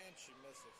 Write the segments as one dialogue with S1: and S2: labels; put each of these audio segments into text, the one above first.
S1: And she misses.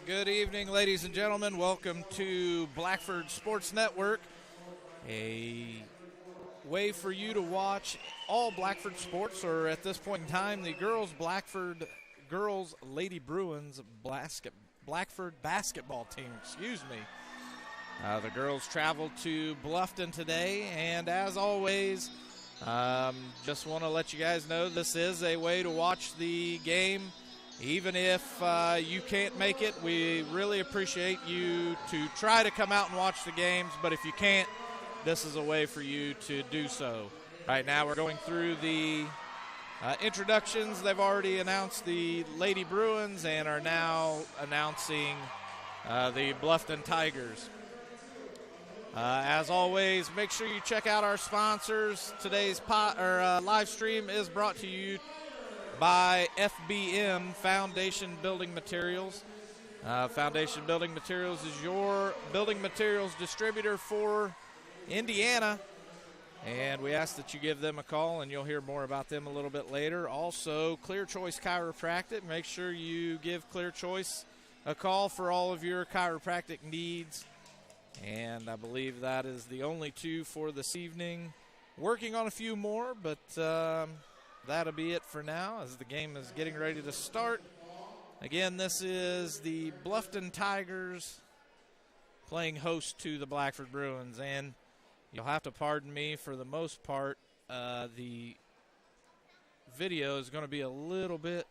S1: Good evening, ladies and gentlemen. Welcome to Blackford Sports Network, a way for you to watch all Blackford sports, or at this point in time, the Blackford girls Lady Bruins Blackford basketball team. The girls traveled to Bluffton today, and as always, just want to let you guys know this is a way to watch the game. Even if you can't make it, we really appreciate you to try to come out and watch the games. But if you can't, this is a way for you to do so. Right now we're going through the introductions. They've already announced the Lady Bruins and are now announcing the Bluffton Tigers. As always, make sure you check out our sponsors. Today's live stream is brought to you by FBM, Foundation Building Materials. Foundation Building Materials is your building materials distributor for Indiana, and we ask that you give them a call, and you'll hear more about them a little bit later. Also, Clear Choice Chiropractic. Make sure you give Clear Choice a call for all of your chiropractic needs, and I believe that is the only two for this evening. Working on a few more, but that'll be it for now as the game is getting ready to start. Again, this is the Bluffton Tigers playing host to the Blackford Bruins. And you'll have to pardon me, for the most part, the video is going to be a little bit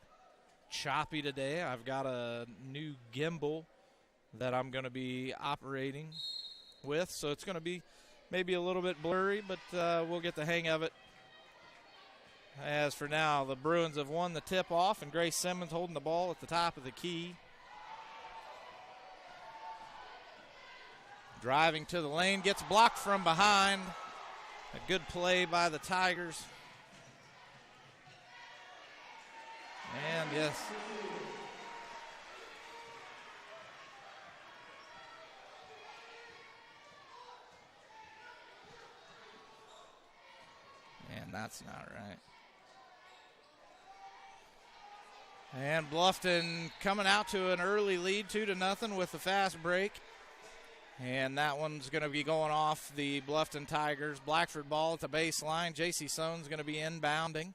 S1: choppy today. I've got a new gimbal that I'm going to be operating with, so it's going to be maybe a little bit blurry, but we'll get the hang of it. As for now, the Bruins have won the tip-off, and Grace Simmons holding the ball at the top of the key. Driving to the lane, gets blocked from behind. A good play by the Tigers. And yes. And that's not right. And Bluffton coming out to an early lead, 2-0 with the fast break. And that one's going to be going off the Bluffton Tigers. Blackford ball at the baseline. J.C. Soane's going to be inbounding.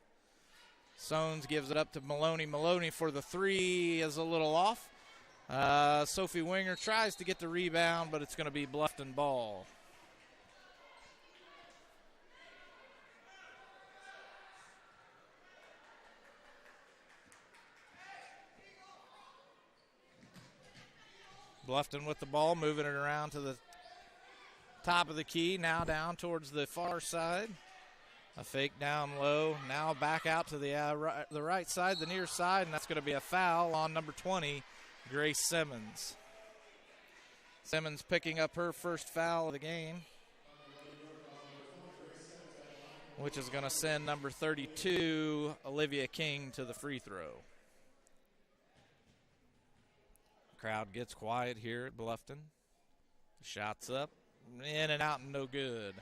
S1: Soanes gives it up to Maloney. Maloney for the three is a little off. Sophie Winger tries to get the rebound, but it's going to be Bluffton ball. Bluffton with the ball, moving it around to the top of the key, now down towards the far side. A fake down low, now back out to the right side, the near side, and that's going to be a foul on number 20, Grace Simmons. Simmons picking up her first foul of the game, which is going to send number 32, Olivia King, to the free throw. Crowd gets quiet here at Bluffton. Shots up, in and out, and no good.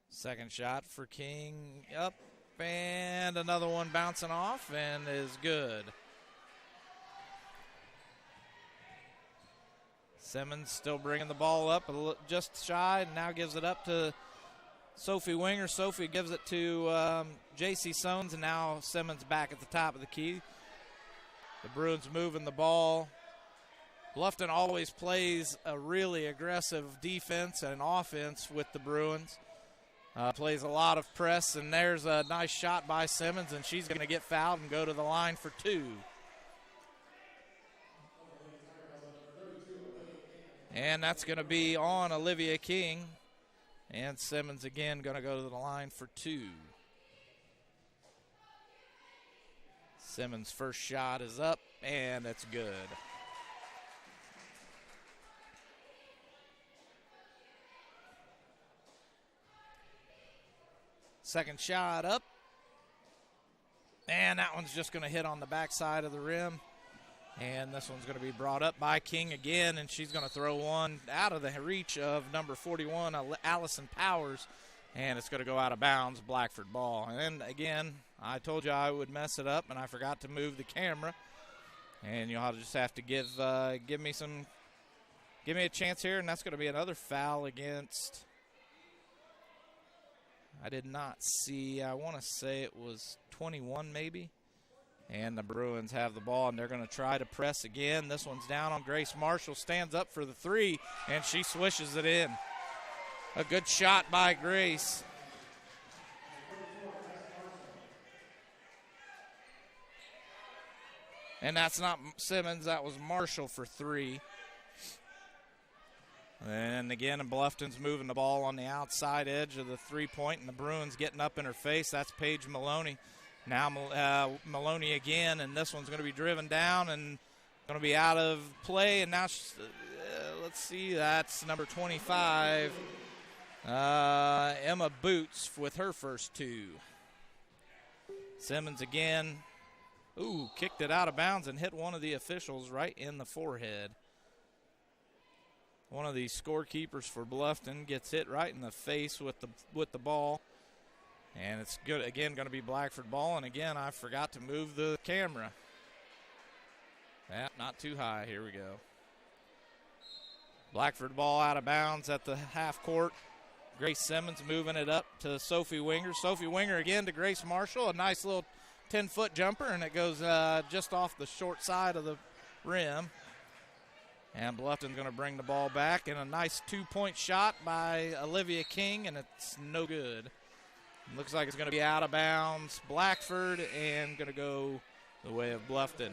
S1: Second shot for King, up, and another one bouncing off and is good. Simmons still bringing the ball up, just shy, and now gives it up to Sophie Winger. Sophie gives it to J.C. Soanes, and now Simmons back at the top of the key. The Bruins moving the ball. Bluffton always plays a really aggressive defense and offense with the Bruins. Plays a lot of press, and there's a nice shot by Simmons, and she's going to get fouled and go to the line for two. And that's going to be on Olivia King. And Simmons again going to go to the line for two. Simmons' first shot is up, and it's good. Second shot up. And that one's just going to hit on the backside of the rim. And this one's going to be brought up by King again, and she's going to throw one out of the reach of number 41, Allison Powers, and it's going to go out of bounds, Blackford ball. And again, I told you I would mess it up, and I forgot to move the camera. And you'll just have to give me a chance here, and that's going to be another foul against. I did not see. I want to say it was 21 maybe. And the Bruins have the ball, and they're going to try to press again. This one's down on Grace Marshall, stands up for the three, and she swishes it in. A good shot by Grace. And that's not Simmons, that was Marshall for three. And again, Bluffton's moving the ball on the outside edge of the three-point, and the Bruins getting up in her face. That's Paige Maloney. Now Maloney again, and this one's going to be driven down and going to be out of play. And now, let's see, that's number 25, Emma Boots with her first two. Simmons again. Ooh, kicked it out of bounds and hit one of the officials right in the forehead. One of these scorekeepers for Bluffton gets hit right in the face with the ball. And it's good again, going to be Blackford ball. And again, I forgot to move the camera. Yeah, not too high. Here we go. Blackford ball out of bounds at the half court. Grace Simmons moving it up to Sophie Winger. Sophie Winger again to Grace Marshall. A nice little 10-foot jumper, and it goes just off the short side of the rim. And Bluffton's going to bring the ball back. And a nice two-point shot by Olivia King, and it's no good. Looks like it's going to be out of bounds. Blackford, and going to go the way of Bluffton.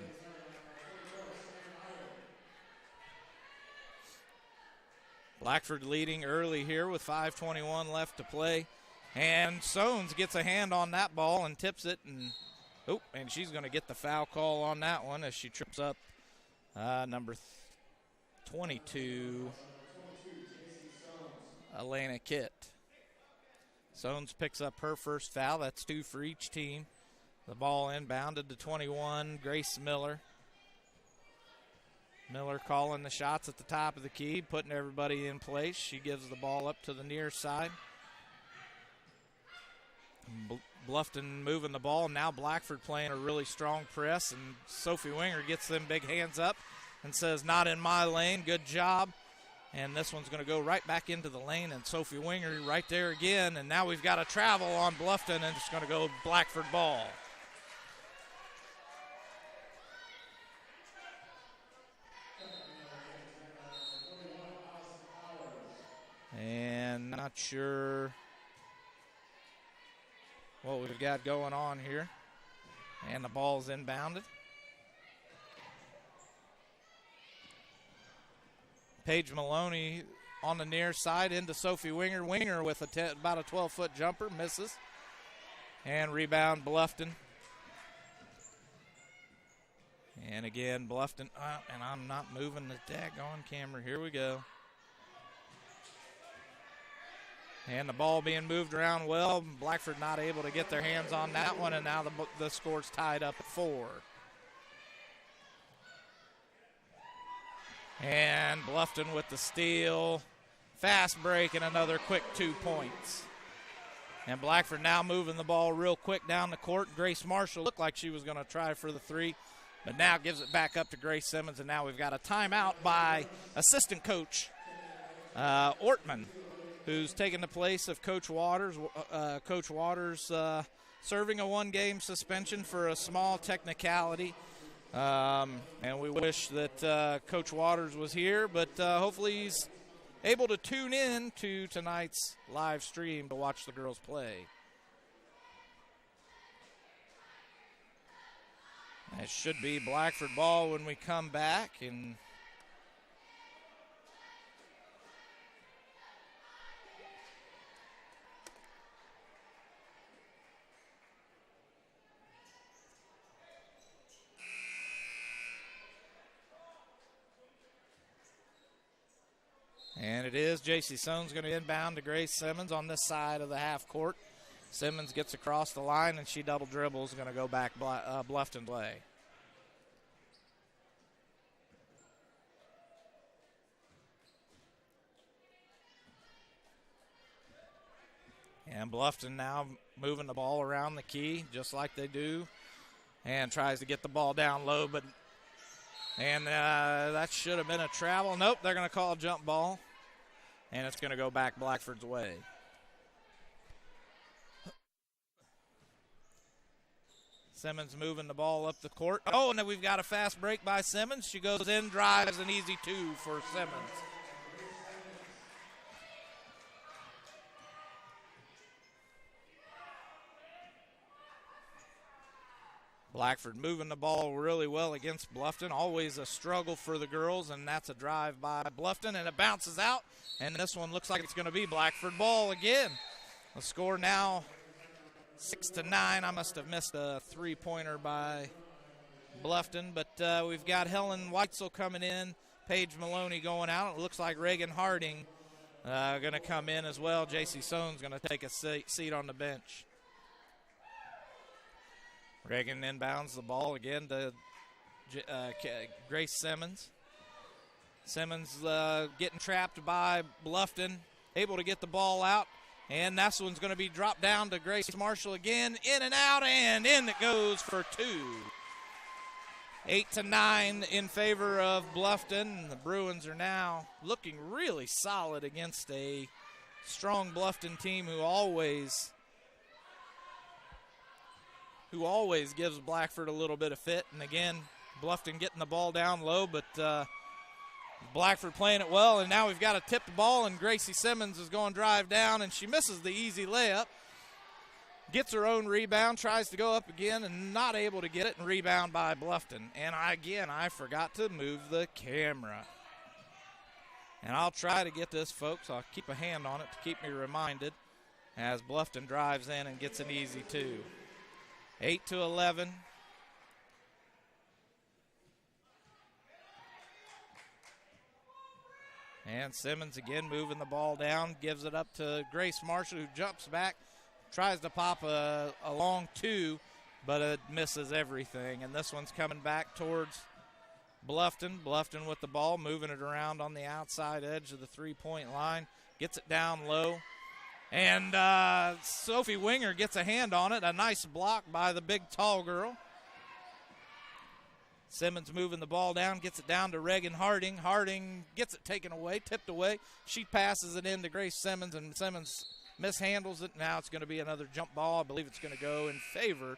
S1: Blackford leading early here with 5:21 left to play. And Soanes gets a hand on that ball and tips it. And she's going to get the foul call on that one as she trips up number 22, Elena Kitt. Soanes picks up her first foul. That's two for each team. The ball inbounded to 21, Grace Miller. Miller calling the shots at the top of the key, putting everybody in place. She gives the ball up to the near side. Bluffton moving the ball. Now Blackford playing a really strong press, and Sophie Winger gets them big hands up and says, "Not in my lane, good job." And this one's going to go right back into the lane, and Sophie Winger right there again. And now we've got a travel on Bluffton, and it's going to go Blackford ball. And not sure what we've got going on here. And the ball's inbounded. Paige Maloney on the near side into Sophie Winger. Winger with about a 12-foot jumper, misses. And rebound Bluffton. And again, Bluffton, and I'm not moving the daggone camera. Here we go. And the ball being moved around well. Blackford not able to get their hands on that one, and now the score's tied up at 4. And Bluffton with the steal. Fast break and another quick 2 points. And Blackford now moving the ball real quick down the court. Grace Marshall looked like she was going to try for the three, but now gives it back up to Grace Simmons. And now we've got a timeout by assistant coach Ortman, who's taken the place of Coach Waters. Coach Waters serving a 1-game suspension for a small technicality. And we wish that Coach Waters was here, but hopefully he's able to tune in to tonight's live stream to watch the girls play. It should be Blackford ball when we come back. And it is J.C. Soanes going to inbound to Grace Simmons on this side of the half court. Simmons gets across the line, and she double dribbles, going to go back Bluffton play. And Bluffton now moving the ball around the key just like they do, and tries to get the ball down low, but that should have been a travel. Nope, they're going to call a jump ball, and it's going to go back Blackford's way. Simmons moving the ball up the court. Oh, and then we've got a fast break by Simmons. She goes in, drives, an easy 2 for Simmons. Blackford moving the ball really well against Bluffton. Always a struggle for the girls, and that's a drive by Bluffton, and it bounces out. And this one looks like it's going to be Blackford ball again. The score now 6-9. I must have missed a three-pointer by Bluffton, but we've got Helen Weitzel coming in, Paige Maloney going out. It looks like Reagan Harding going to come in as well. J.C. Sohn's going to take a seat on the bench. Reagan inbounds the ball again to Grace Simmons. Simmons getting trapped by Bluffton, able to get the ball out, and this one's going to be dropped down to Grace Marshall again. In and out, and in it goes for 2. 8-9 in favor of Bluffton. The Bruins are now looking really solid against a strong Bluffton team who always gives Blackford a little bit of fit. And again, Bluffton getting the ball down low, but Blackford playing it well. And now we've got a tipped ball, and Gracie Simmons is going to drive down, and she misses the easy layup. Gets her own rebound, tries to go up again, and not able to get it, and rebound by Bluffton. And I forgot to move the camera. And I'll try to get this, folks. I'll keep a hand on it to keep me reminded as Bluffton drives in and gets an easy 2. 8-11. And Simmons again moving the ball down, gives it up to Grace Marshall, who jumps back, tries to pop a long 2, but it misses everything. And this one's coming back towards Bluffton. Bluffton with the ball, moving it around on the outside edge of the three-point line, gets it down low. And Sophie Winger gets a hand on it. A nice block by the big, tall girl. Simmons moving the ball down, gets it down to Reagan Harding. Harding gets it taken away, tipped away. She passes it in to Grace Simmons, and Simmons mishandles it. Now it's going to be another jump ball. I believe it's going to go in favor.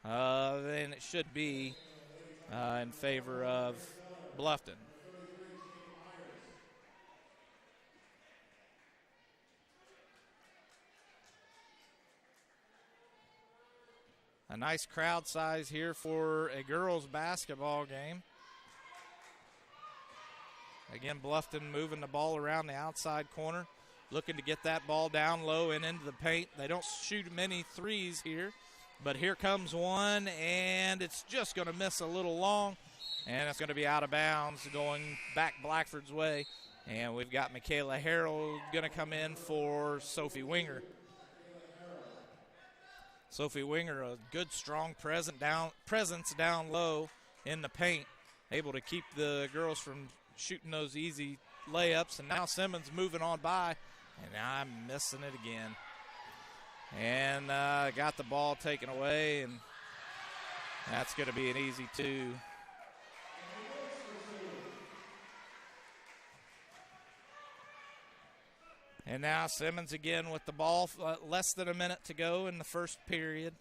S1: And it should be in favor of Bluffton. A nice crowd size here for a girls' basketball game. Again, Bluffton moving the ball around the outside corner, looking to get that ball down low and into the paint. They don't shoot many threes here, but here comes one, and it's just going to miss a little long, and it's going to be out of bounds going back Blackford's way. And we've got Michaela Harrell going to come in for Sophie Winger. Sophie Winger, a good, strong presence down low in the paint, able to keep the girls from shooting those easy layups. And now Simmons moving on by, and I'm missing it again. And got the ball taken away, and that's going to be an easy 2. And now Simmons again with the ball, less than a minute to go in the first period.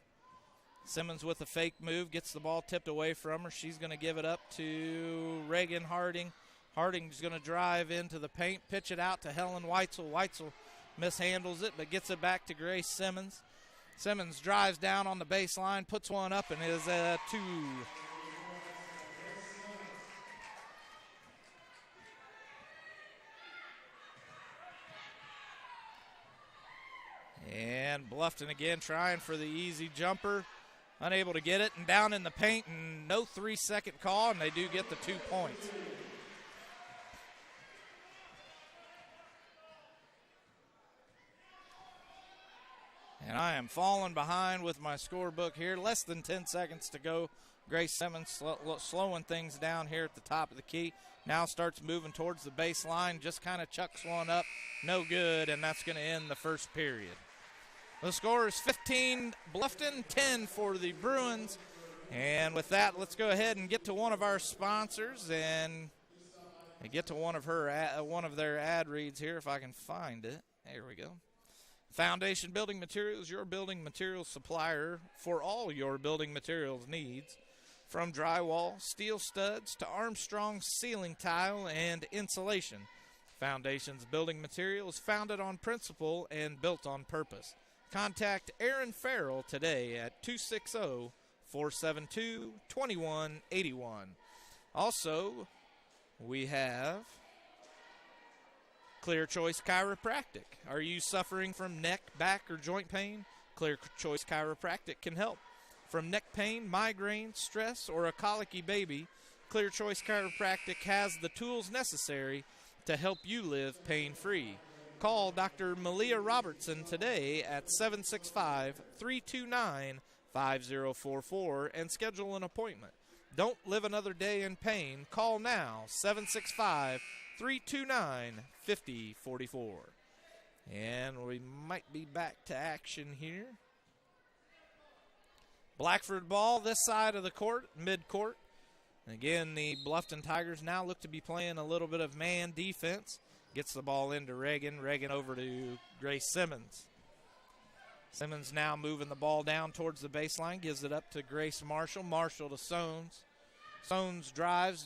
S1: Simmons with a fake move, gets the ball tipped away from her. She's going to give it up to Reagan Harding. Harding's going to drive into the paint, pitch it out to Helen Weitzel. Weitzel mishandles it, but gets it back to Grace Simmons. Simmons drives down on the baseline, puts one up, and is a 2. And Bluffton again trying for the easy jumper. Unable to get it, and down in the paint, and no 3-second call, and they do get the 2 points. And I am falling behind with my scorebook here. Less than 10 seconds to go. Grace Simmons slowing things down here at the top of the key. Now starts moving towards the baseline, just kind of chucks one up. No good, and that's going to end the first period. The score is 15 Bluffton, 10 for the Bruins. And with that, let's go ahead and get to one of our sponsors and get to one of their ad reads here if I can find it. There we go. Foundation Building Materials, your building materials supplier for all your building materials needs. From drywall, steel studs to Armstrong ceiling tile and insulation. Foundation's building materials founded on principle and built on purpose. Contact Aaron Farrell today at 260-472-2181. Also, we have Clear Choice Chiropractic. Are you suffering from neck, back, or joint pain? Clear Choice Chiropractic can help. From neck pain, migraine, stress, or a colicky baby, Clear Choice Chiropractic has the tools necessary to help you live pain-free. Call Dr. Malia Robertson today at 765-329-5044 and schedule an appointment. Don't live another day in pain. Call now, 765-329-5044. And we might be back to action here. Blackford ball this side of the court, mid-court. Again, the Bluffton Tigers now look to be playing a little bit of man defense. Gets the ball into Reagan. Reagan over to Grace Simmons. Simmons now moving the ball down towards the baseline. Gives it up to Grace Marshall. Marshall to Sones. Sones drives,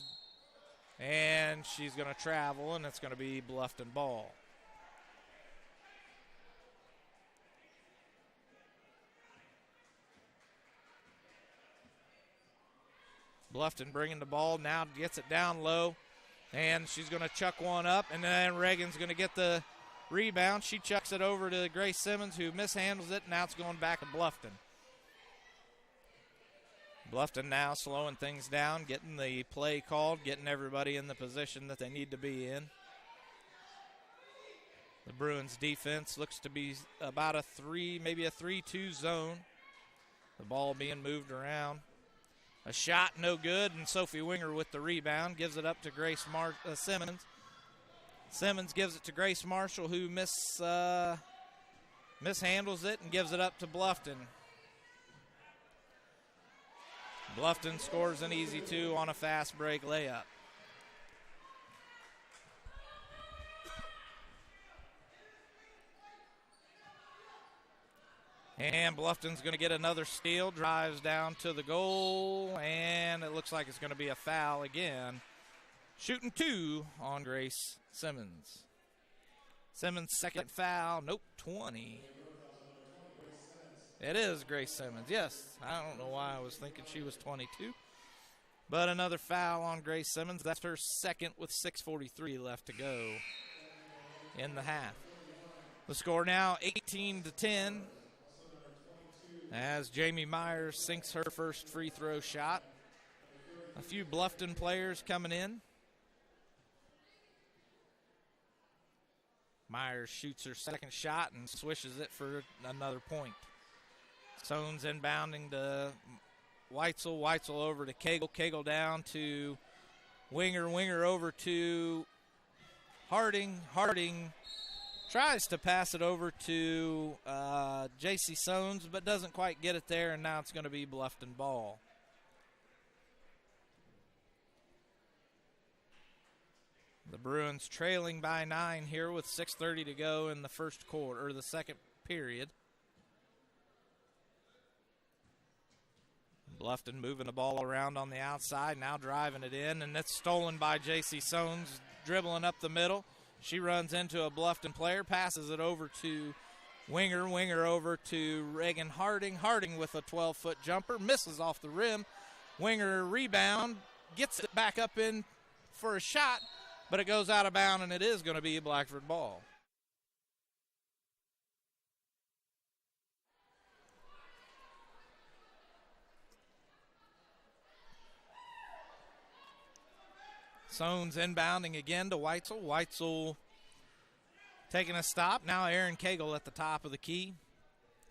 S1: and she's going to travel, and it's going to be Bluffton ball. Bluffton bringing the ball, now gets it down low, and she's going to chuck one up, and then Reagan's going to get the rebound. She chucks it over to Grace Simmons, who mishandles it, and now it's going back to Bluffton. Bluffton now slowing things down, getting the play called, getting everybody in the position that they need to be in. The Bruins defense looks to be about maybe a 3-2 zone. The ball being moved around. A shot, no good, and Sophie Winger with the rebound. Gives it up to Grace Simmons. Simmons gives it to Grace Marshall, who mishandles it and gives it up to Bluffton. Bluffton scores an easy two on a fast break layup. And Bluffton's going to get another steal, drives down to the goal, and it looks like it's going to be a foul again. Shooting two on Grace Simmons. Simmons' second foul, 20. It is Grace Simmons, yes. I don't know why I was thinking she was 22. But another foul on Grace Simmons. That's her second with 6:43 left to go in the half. The score now 18-10 as Jamie Myers sinks her first free throw shot. A few Bluffton players coming in. Myers shoots her second shot and swishes it for another point. Sones inbounding to Weitzel. Weitzel over to Cagle. Cagle down to Winger. Winger over to Harding. Harding tries to pass it over to J.C. Sones, but doesn't quite get it there, and now it's going to be Bluffton ball. The Bruins trailing by 9 here with 6:30 to go in the first quarter, or the second period. Bluffton moving the ball around on the outside, now driving it in, and it's stolen by J.C. Sones, dribbling up the middle. She runs into a Bluffton player, passes it over to Winger. Winger over to Reagan Harding. Harding with a 12-foot jumper, misses off the rim. Winger rebound, gets it back up in for a shot, but it goes out of bounds, and it is going to be a Blackford ball. Sones inbounding again to Weitzel. Weitzel taking a stop. Now Aaron Cagle at the top of the key.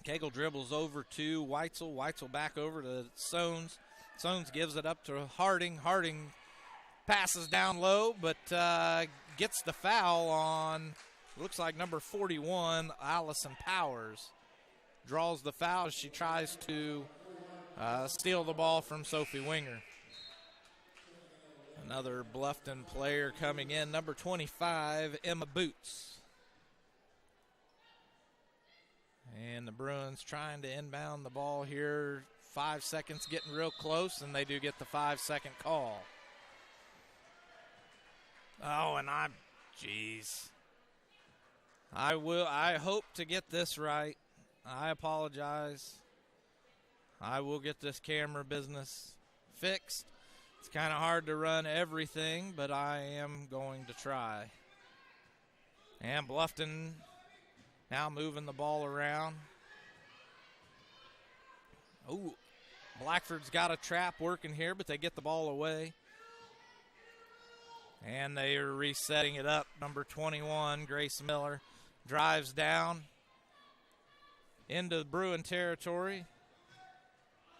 S1: Cagle dribbles over to Weitzel. Weitzel back over to Sones. Sones gives it up to Harding. Harding passes down low, but gets the foul on, looks like number 41, Allison Powers. draws the foul as she tries to steal the ball from Sophie Winger. Another Bluffton player coming in, number 25, Emma Boots. And the Bruins trying to inbound the ball here. 5 seconds, getting real close, and they do get the 5-second call. Oh, and jeez. I hope to get this right. I apologize. I will get this camera business fixed. It's kind of hard to run everything, but I am going to try. And Bluffton now moving the ball around. Oh, Blackford's got a trap working here, but they get the ball away. And they are resetting it up. Number 21, Grace Miller, drives down into the Bruin territory.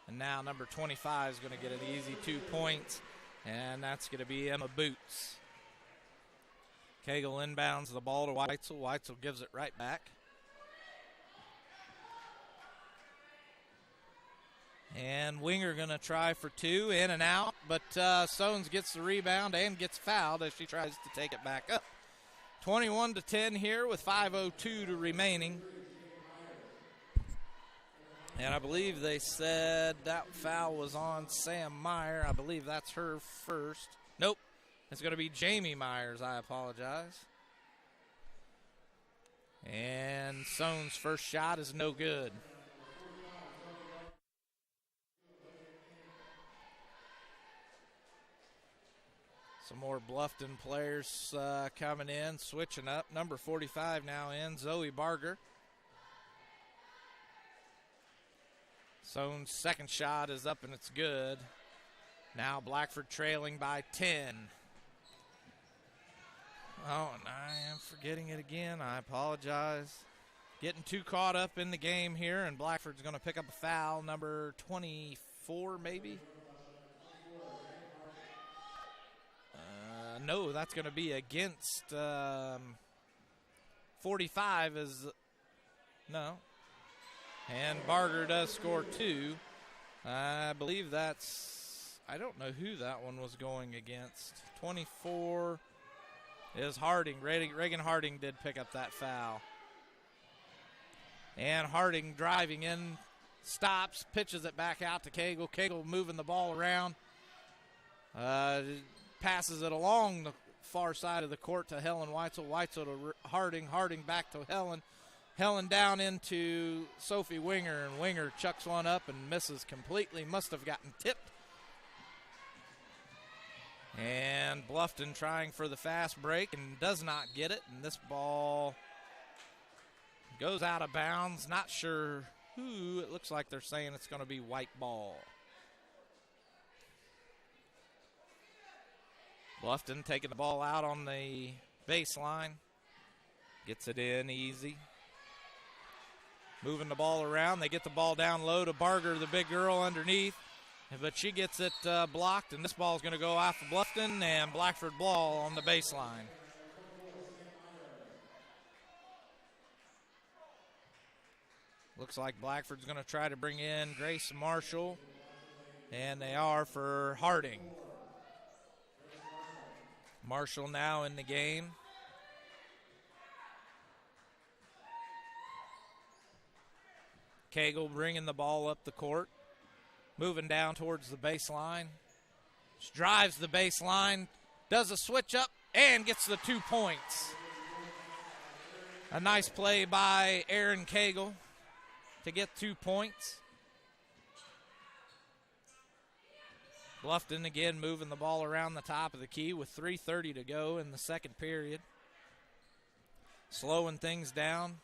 S1: And now number 25 is going to get an easy 2 points, and that's going to be Emma Boots. Cagle inbounds the ball to Weitzel. Weitzel gives it right back. And Winger going to try for 2, in and out, but Stones gets the rebound and gets fouled as she tries to take it back up. 21-10 here with 5:02 remaining. And I believe they said that foul was on Sam Meyer. I believe that's her first. Nope. It's going to be Jamie Myers. I apologize. And Soane's first shot is no good. Some more Bluffton players coming in, switching up. Number 45 now in, Zoe Barger. Soane's second shot is up and it's good. Now Blackford trailing by 10. Oh, and I am forgetting it again. I apologize. Getting too caught up in the game here, and Blackford's going to pick up a foul, number 24 maybe. No, that's going to be against 45 is, no. And Barger does score 2. I believe that's, I don't know who that one was going against. 24 is Harding. Reagan Harding did pick up that foul. And Harding driving in, stops, pitches it back out to Cagle. Cagle moving the ball around. Passes it along the far side of the court to Helen Weitzel. Weitzel to Harding. Harding back to Helen. Helen down into Sophie Winger, and Winger chucks one up and misses completely. Must have gotten tipped. And Bluffton trying for the fast break and does not get it. And this ball goes out of bounds. Not sure who. It looks like they're saying it's going to be white ball. Bluffton taking the ball out on the baseline. Gets it in easy. Moving the ball around. They get the ball down low to Barger, the big girl underneath. But she gets it blocked, and this ball is going to go off of Bluffton, and Blackford ball on the baseline. Looks like Blackford's going to try to bring in Grace Marshall, and they are for Harding. Marshall now in the game. Cagle bringing the ball up the court. Moving down towards the baseline. Just drives the baseline. Does a switch up and gets the 2 points. A nice play by Erin Cagle to get 2 points. Bluffton again moving the ball around the top of the key with 3:30 to go in the second period. Slowing things down.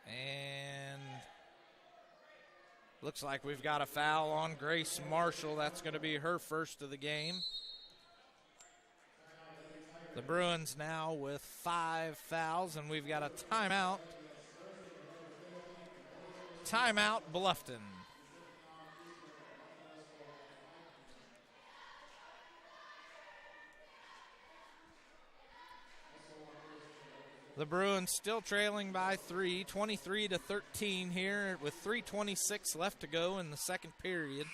S1: And looks like we've got a foul on Grace Marshall. That's going to be her first of the game. The Bruins now with 5 fouls, and we've got a timeout. Timeout, Bluffton. The Bruins still trailing by 3, 23-13 here with 3:26 left to go in the second period.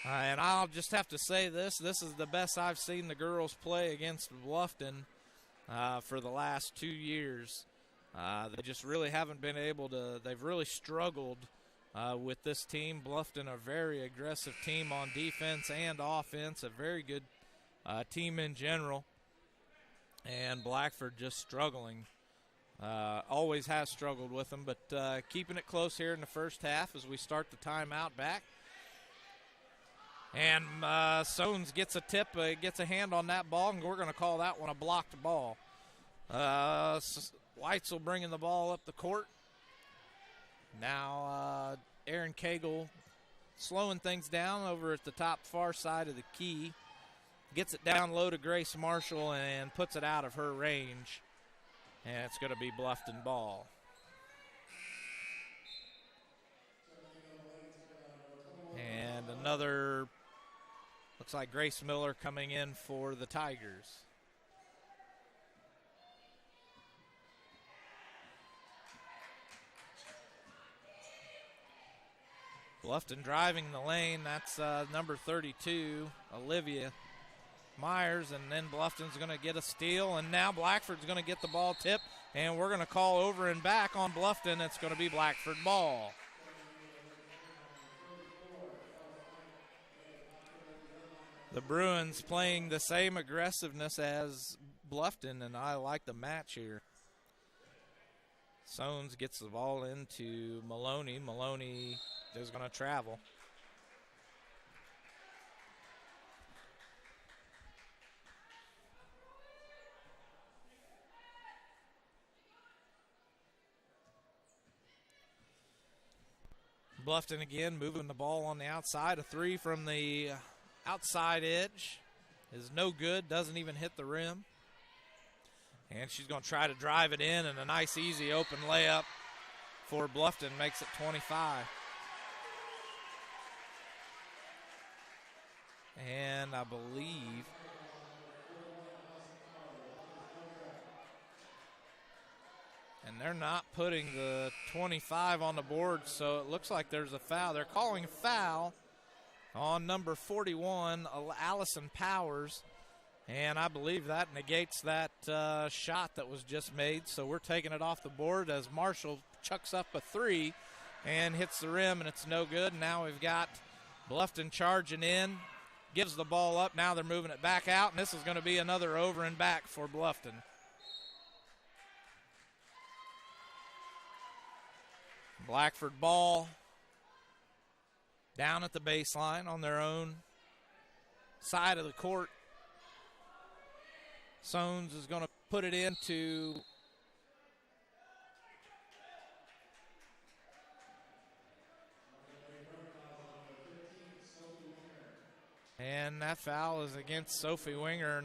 S1: And I'll just have to say this is the best I've seen the girls play against Bluffton for the last 2 years. They just really haven't been able to, they've really struggled with this team. Bluffton, a very aggressive team on defense and offense, a very good team in general. And Blackford just struggling. Always has struggled with them, but keeping it close here in the first half as we start the timeout back. And Sones gets a tip, gets a hand on that ball, and we're going to call that one a blocked ball. Weitzel bringing the ball up the court. Now Aaron Cagle slowing things down over at the top far side of the key. Gets it down low to Grace Marshall and puts it out of her range. And it's going to be Bluffton ball. And another, looks like Grace Miller coming in for the Tigers. Bluffton driving the lane. That's number 32, Olivia Myers, and then Bluffton's going to get a steal, and now Blackford's going to get the ball tipped, and we're going to call over and back on Bluffton. It's going to be Blackford ball. The Bruins playing the same aggressiveness as Bluffton, and I like the match here. Sones gets the ball into Maloney. Maloney is going to travel. Bluffton again moving the ball on the outside. A three from the outside edge is no good, doesn't even hit the rim. And she's going to try to drive it in, and a nice easy open layup for Bluffton makes it 25. And I believe and they're not putting the 25 on the board, so it looks like there's a foul. They're calling a foul on number 41, Allison Powers, and I believe that negates that shot that was just made, so we're taking it off the board as Marshall chucks up a three and hits the rim, and it's no good. Now we've got Bluffton charging in, gives the ball up. Now they're moving it back out, and this is going to be another over and back for Bluffton. Blackford ball down at the baseline on their own side of the court. Sones is going to put it into and that foul is against Sophie Winger.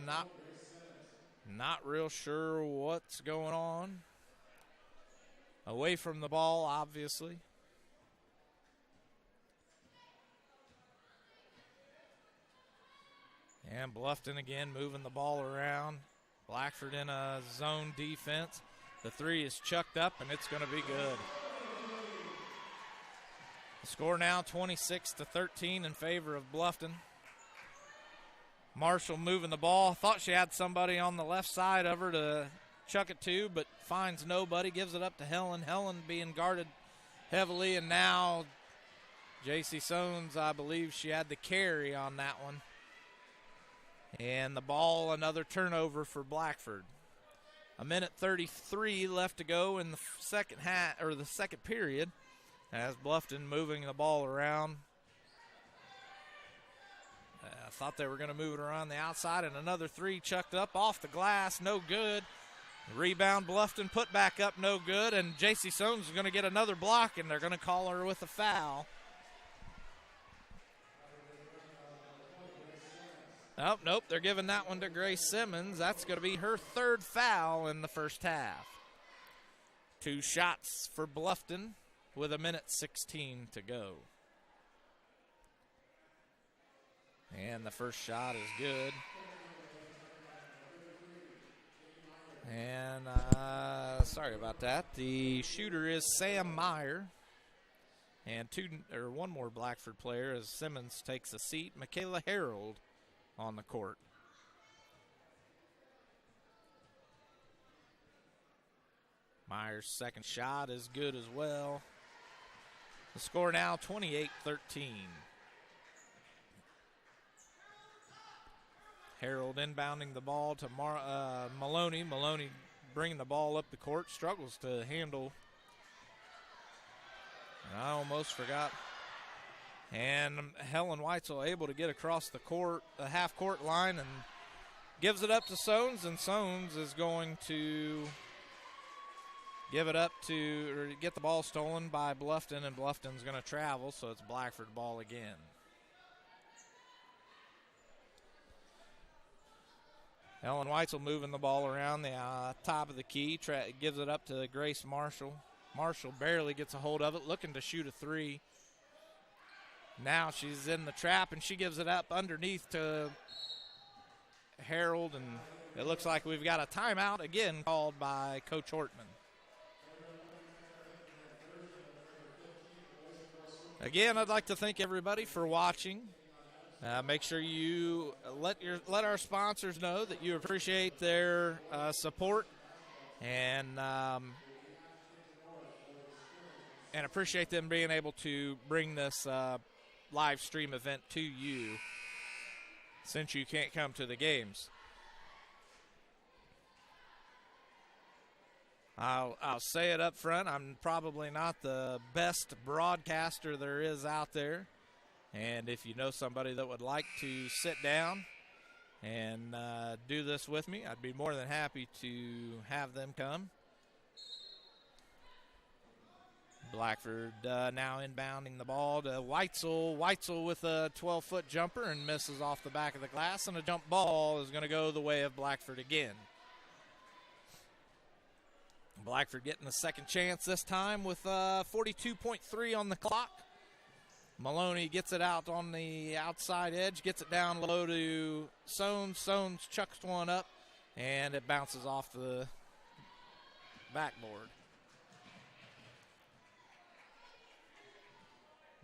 S1: Not real sure what's going on. Away from the ball, obviously. And Bluffton again moving the ball around. Blackford in a zone defense. The three is chucked up, and it's going to be good. The score now 26-13 in favor of Bluffton. Marshall moving the ball. Thought she had somebody on the left side of her to chuck it to, but finds nobody. Gives it up to Helen. Helen being guarded heavily, and now J.C. Sones, I believe she had the carry on that one. And the ball, another turnover for Blackford. 1:33 left to go in the second half, or the second period, as Bluffton moving the ball around. I thought they were going to move it around the outside, and another three chucked up off the glass, no good. Rebound Bluffton put back up, no good, and J.C. Sones is going to get another block, and they're going to call her with a foul. Oh, nope, they're giving that one to Grace Simmons. That's going to be her third foul in the first half. 2 shots for Bluffton with 1:16 to go. And the first shot is good. And Sorry about that. The shooter is Sam Meyer. And one more Blackford player as Simmons takes a seat. Michaela Harold on the court. Meyer's second shot is good as well. The score now 28-13. Harold inbounding the ball to Maloney. Maloney bringing the ball up the court, struggles to handle. I almost forgot. And Helen Weitzel able to get across the court, the half-court line, and gives it up to Sones, and Sones is going to give it up or get the ball stolen by Bluffton, and Bluffton's going to travel, so it's Blackford ball again. Helen Weitzel moving the ball around the top of the key, gives it up to Grace Marshall. Marshall barely gets a hold of it, looking to shoot a three. Now she's in the trap, and she gives it up underneath to Harold, and it looks like we've got a timeout again called by Coach Hortman. Again, I'd like to thank everybody for watching. Make sure you let our sponsors know that you appreciate their support and appreciate them being able to bring this live stream event to you since you can't come to the games. I'll say it up front, I'm probably not the best broadcaster there is out there. And if you know somebody that would like to sit down and do this with me, I'd be more than happy to have them come. Blackford now inbounding the ball to Weitzel. Weitzel with a 12-foot jumper and misses off the back of the glass, and a jump ball is going to go the way of Blackford again. Blackford getting a second chance this time with 42.3 on the clock. Maloney gets it out on the outside edge, gets it down low to Sones. Sones chucks one up, and it bounces off the backboard.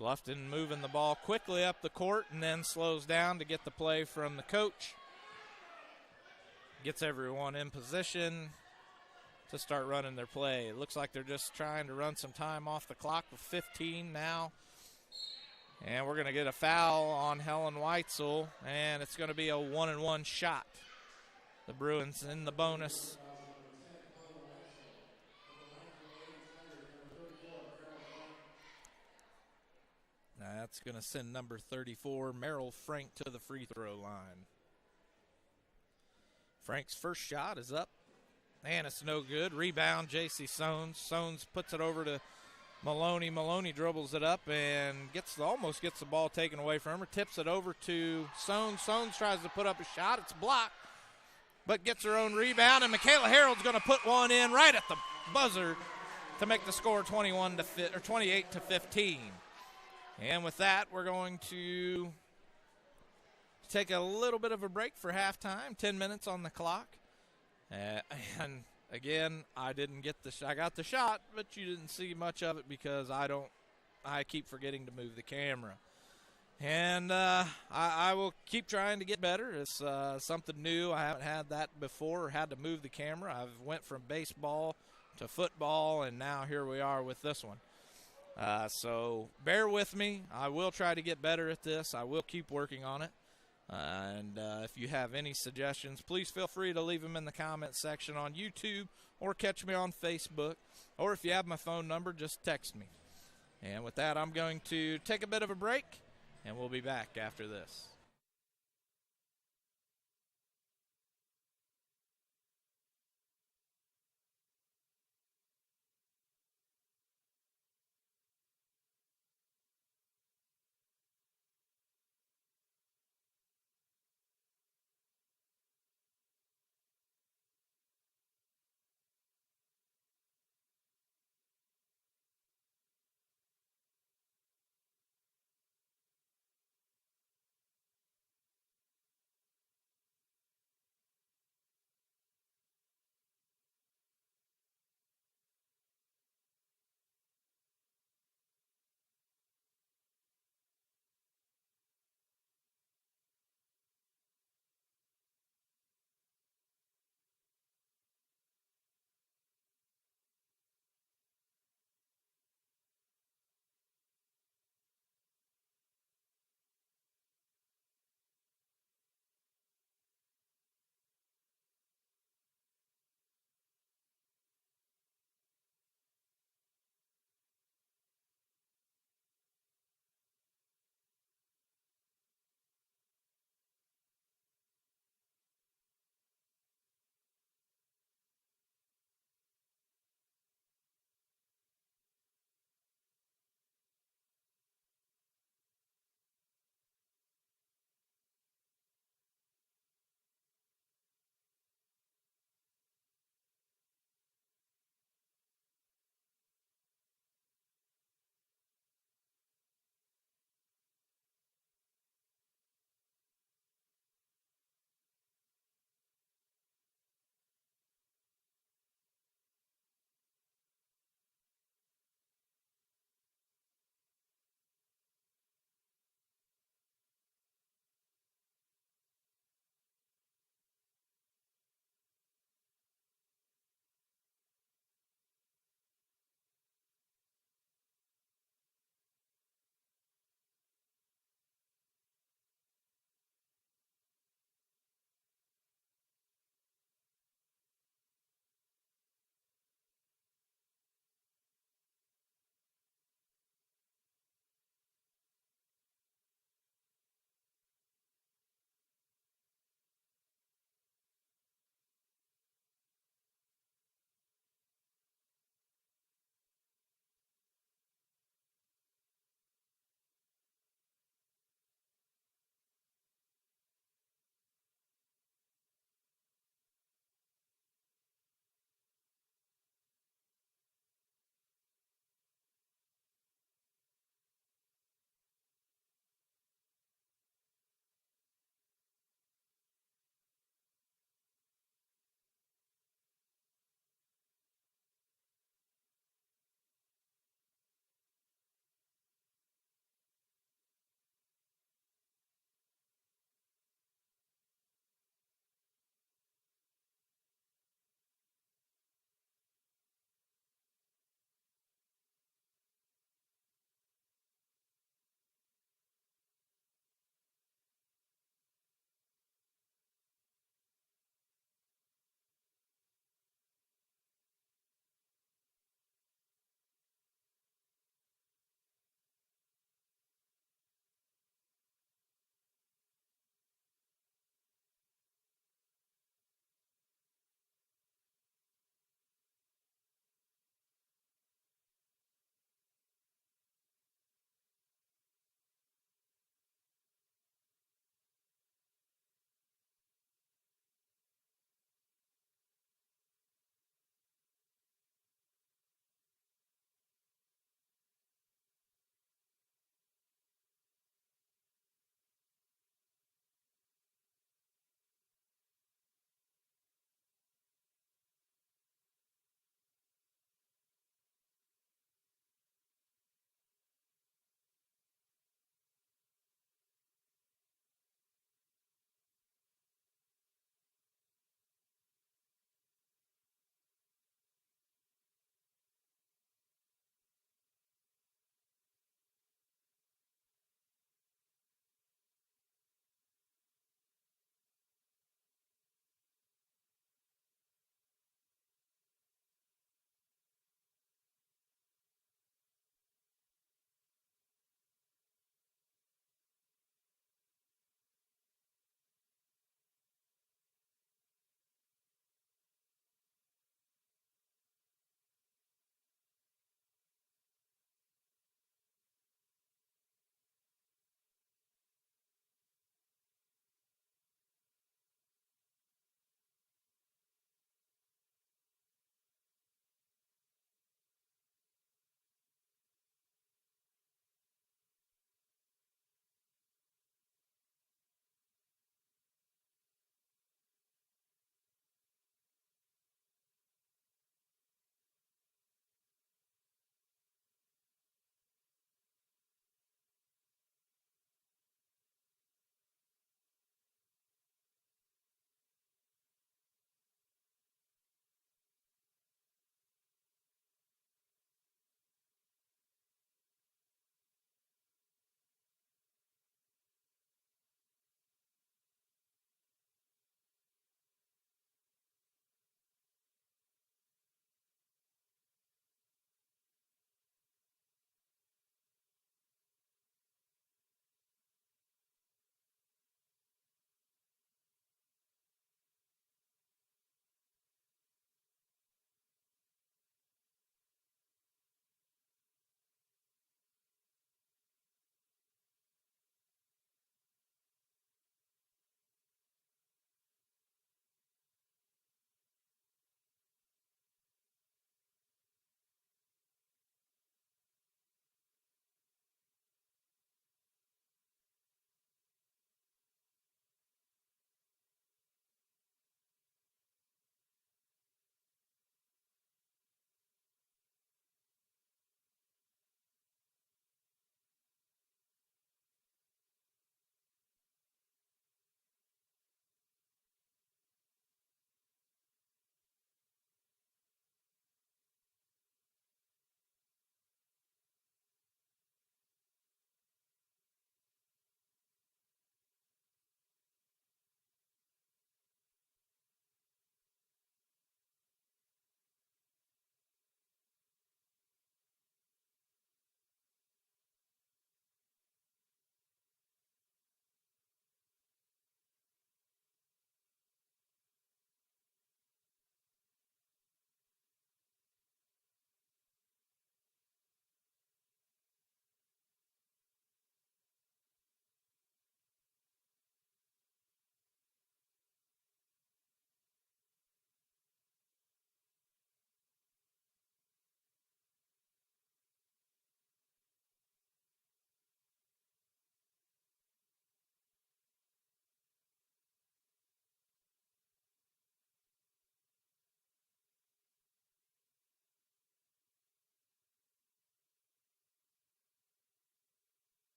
S1: Bluffton moving the ball quickly up the court and then slows down to get the play from the coach. Gets everyone in position to start running their play. It looks like they're just trying to run some time off the clock with 15 now. And we're going to get a foul on Helen Weitzel, and it's going to be a 1-and-1 shot. The Bruins in the bonus. That's going to send number 34, Merrill Frank, to the free throw line. Frank's first shot is up, and it's no good. Rebound, J.C. Sones. Sones puts it over to Maloney. Maloney dribbles it up and almost gets the ball taken away from her. Tips it over to Sones. Sones tries to put up a shot. It's blocked, but gets her own rebound, and Michaela Harold's going to put one in right at the buzzer to make the score 28-15. And with that, we're going to take a little bit of a break for halftime. 10 minutes on the clock. And again, I got the shot, but you didn't see much of it because I keep forgetting to move the camera. And I will keep trying to get better. It's something new. I haven't had that before, or had to move the camera. I've went from baseball to football, and now here we are with this one. So bear with me. I will try to get better at this. I will keep working on it. And if you have any suggestions, please feel free to leave them in the comments section on YouTube or catch me on Facebook. Or if you have my phone number, just text me. And with that, I'm going to take a bit of a break, and we'll be back after this.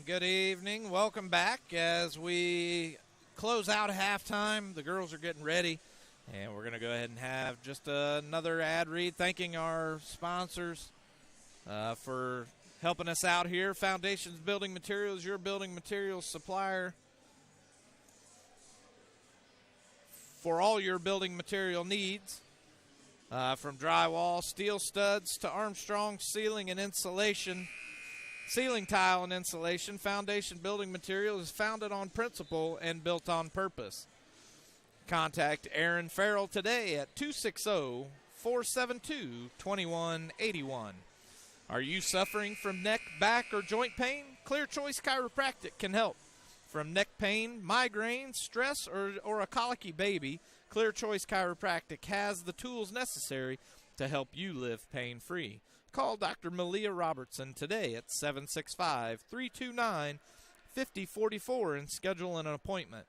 S1: Good evening. Welcome back as we close out halftime. The girls are getting ready, and we're going to go ahead and have just another ad read, thanking our sponsors for helping us out here. Foundations Building Materials, your building materials supplier for all your building material needs. From drywall, steel studs to Armstrong ceiling and insulation, ceiling tile and insulation, Foundation Building Materials is founded on principle and built on purpose. Contact Aaron Farrell today at 260-472-2181. Are you suffering from neck, back, or joint pain? Clear Choice Chiropractic can help. From neck pain, migraine, stress, or a colicky baby, Clear Choice Chiropractic has the tools necessary to help you live pain-free. Call Dr. Malia Robertson today at 765-329-5044 and schedule an appointment.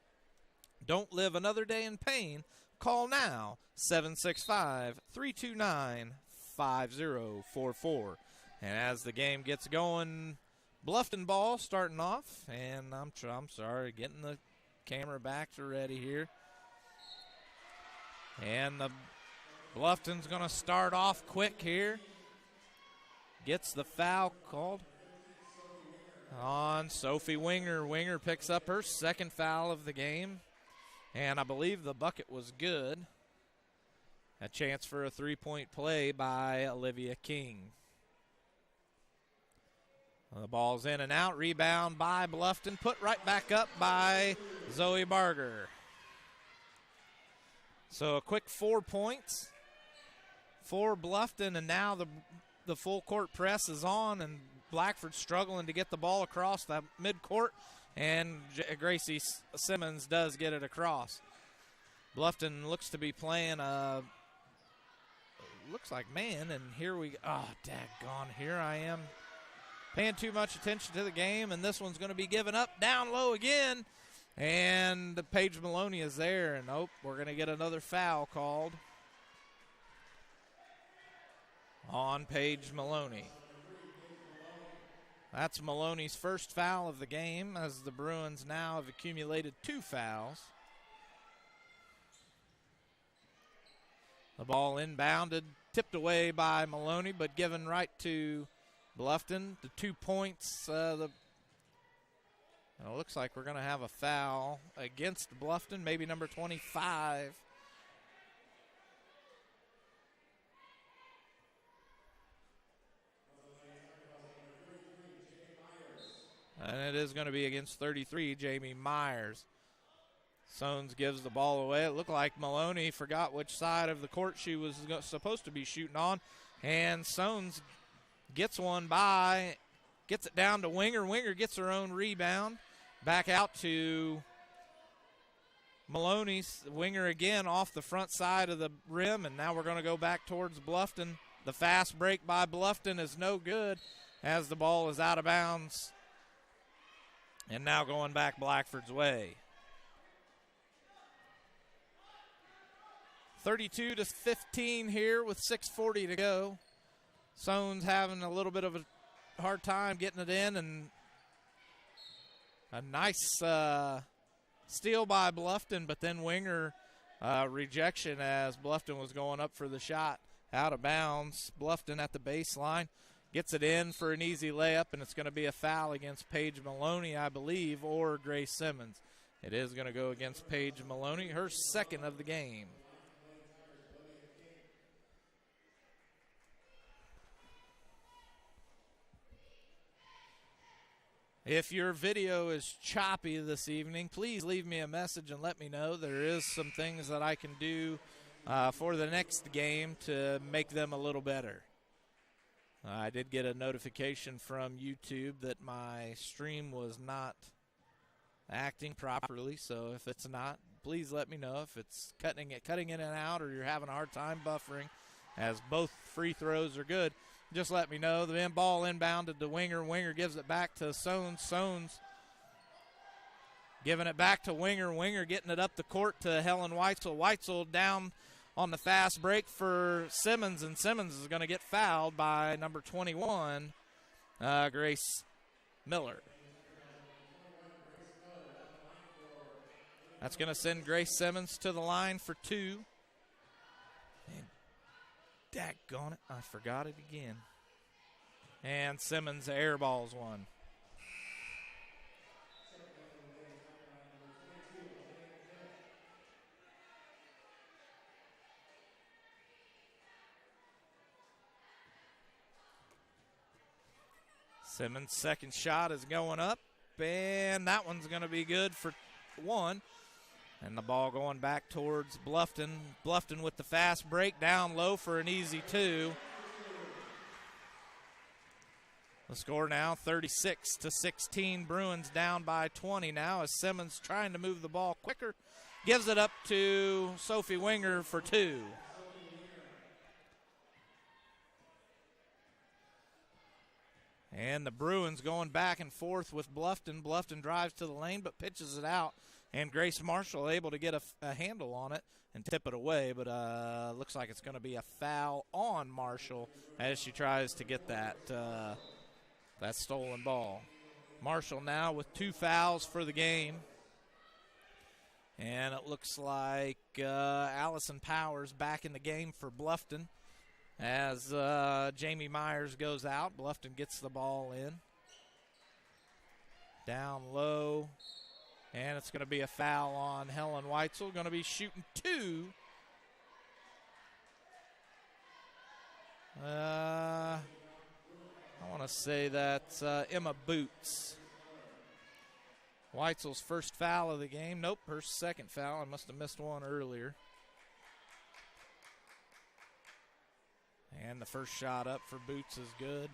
S1: Don't live another day in pain. Call now, 765-329-5044. And as the game gets going, Bluffton ball starting off, and I'm sorry, getting the camera back to ready here. And the Bluffton's going to start off quick here. Gets the foul called on Sophie Winger. Winger picks up her second foul of the game, and I believe the bucket was good. A chance for a three-point play by Olivia King. The ball's in and out. Rebound by Bluffton. Put right back up by Zoe Barger. So a quick 4 points for Bluffton, and now the full court press is on, and Blackford struggling to get the ball across the midcourt, and Gracie Simmons does get it across. Bluffton looks to be playing looks like man, and here we go. Oh, daggone, here I am paying too much attention to the game, and this one's going to be given up down low again. And Paige Maloney is there, and we're going to get another foul called on Paige Maloney. That's Maloney's first foul of the game, as the Bruins now have accumulated 2 fouls. The ball inbounded, tipped away by Maloney, but given right to Bluffton. The 2 points, it looks like we're going to have a foul against Bluffton, maybe number 25. And it is going to be against 33, Jamie Myers. Sones gives the ball away. It looked like Maloney forgot which side of the court she was supposed to be shooting on. And Sones gets one by, gets it down to Winger. Winger gets her own rebound. Back out to Maloney. Winger again off the front side of the rim, and now we're going to go back towards Bluffton. The fast break by Bluffton is no good as the ball is out of bounds. And now going back Blackford's way. 32-15 here with 6:40 to go. Sones having a little bit of a hard time getting it in, and a nice steal by Bluffton, but then Winger rejection as Bluffton was going up for the shot. Out of bounds. Bluffton at the baseline. Gets it in for an easy layup, and it's going to be a foul against Paige Maloney, I believe, or Grace Simmons. It is going to go against Paige Maloney, her second of the game. If your video is choppy this evening, please leave me a message and let me know. There is some things that I can do for the next game to make them a little better. I did get a notification from YouTube that my stream was not acting properly, so if it's not, please let me know. If it's cutting in and out, or you're having a hard time buffering, as both free throws are good, just let me know. The ball inbounded to Winger. Winger gives it back to Sones. Sones giving it back to Winger. Winger getting it up the court to Helen Weitzel. Weitzel down on the fast break for Simmons, and Simmons is going to get fouled by number 21, Grace Miller. That's going to send Grace Simmons to the line for 2. And daggone it, I forgot it again. And Simmons airballs one. Simmons' second shot is going up, and that one's going to be good for 1. And the ball going back towards Bluffton. Bluffton with the fast break down low for an easy 2. The score now 36-16. Bruins down by 20 now as Simmons trying to move the ball quicker. Gives it up to Sophie Winger for 2. And the Bruins going back and forth with Bluffton. Bluffton drives to the lane but pitches it out. And Grace Marshall able to get a handle on it and tip it away. But looks like it's going to be a foul on Marshall as she tries to get that stolen ball. Marshall now with 2 fouls for the game. And it looks like Allison Powers back in the game for Bluffton. As Jamie Myers goes out, Bluffton gets the ball in. Down low. And it's going to be a foul on Helen Weitzel. Going to be shooting 2. I want to say that's Emma Boots. Weitzel's first foul of the game. Nope, her second foul. I must have missed one earlier. And the first shot up for Boots is good.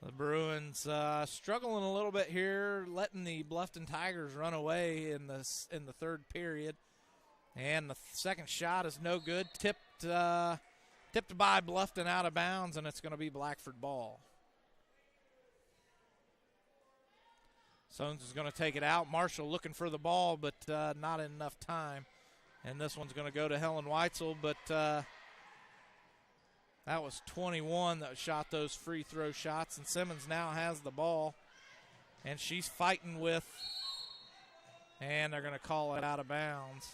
S1: The Bruins struggling a little bit here, letting the Bluffton Tigers run away in the third period. And the second shot is no good. Tipped by Bluffton out of bounds, and it's going to be Blackford ball. Sones is going to take it out. Marshall looking for the ball, but not enough time. And this one's going to go to Helen Weitzel, but that was 21 that shot those free throw shots. And Simmons now has the ball, and she's fighting with, and they're going to call it out of bounds.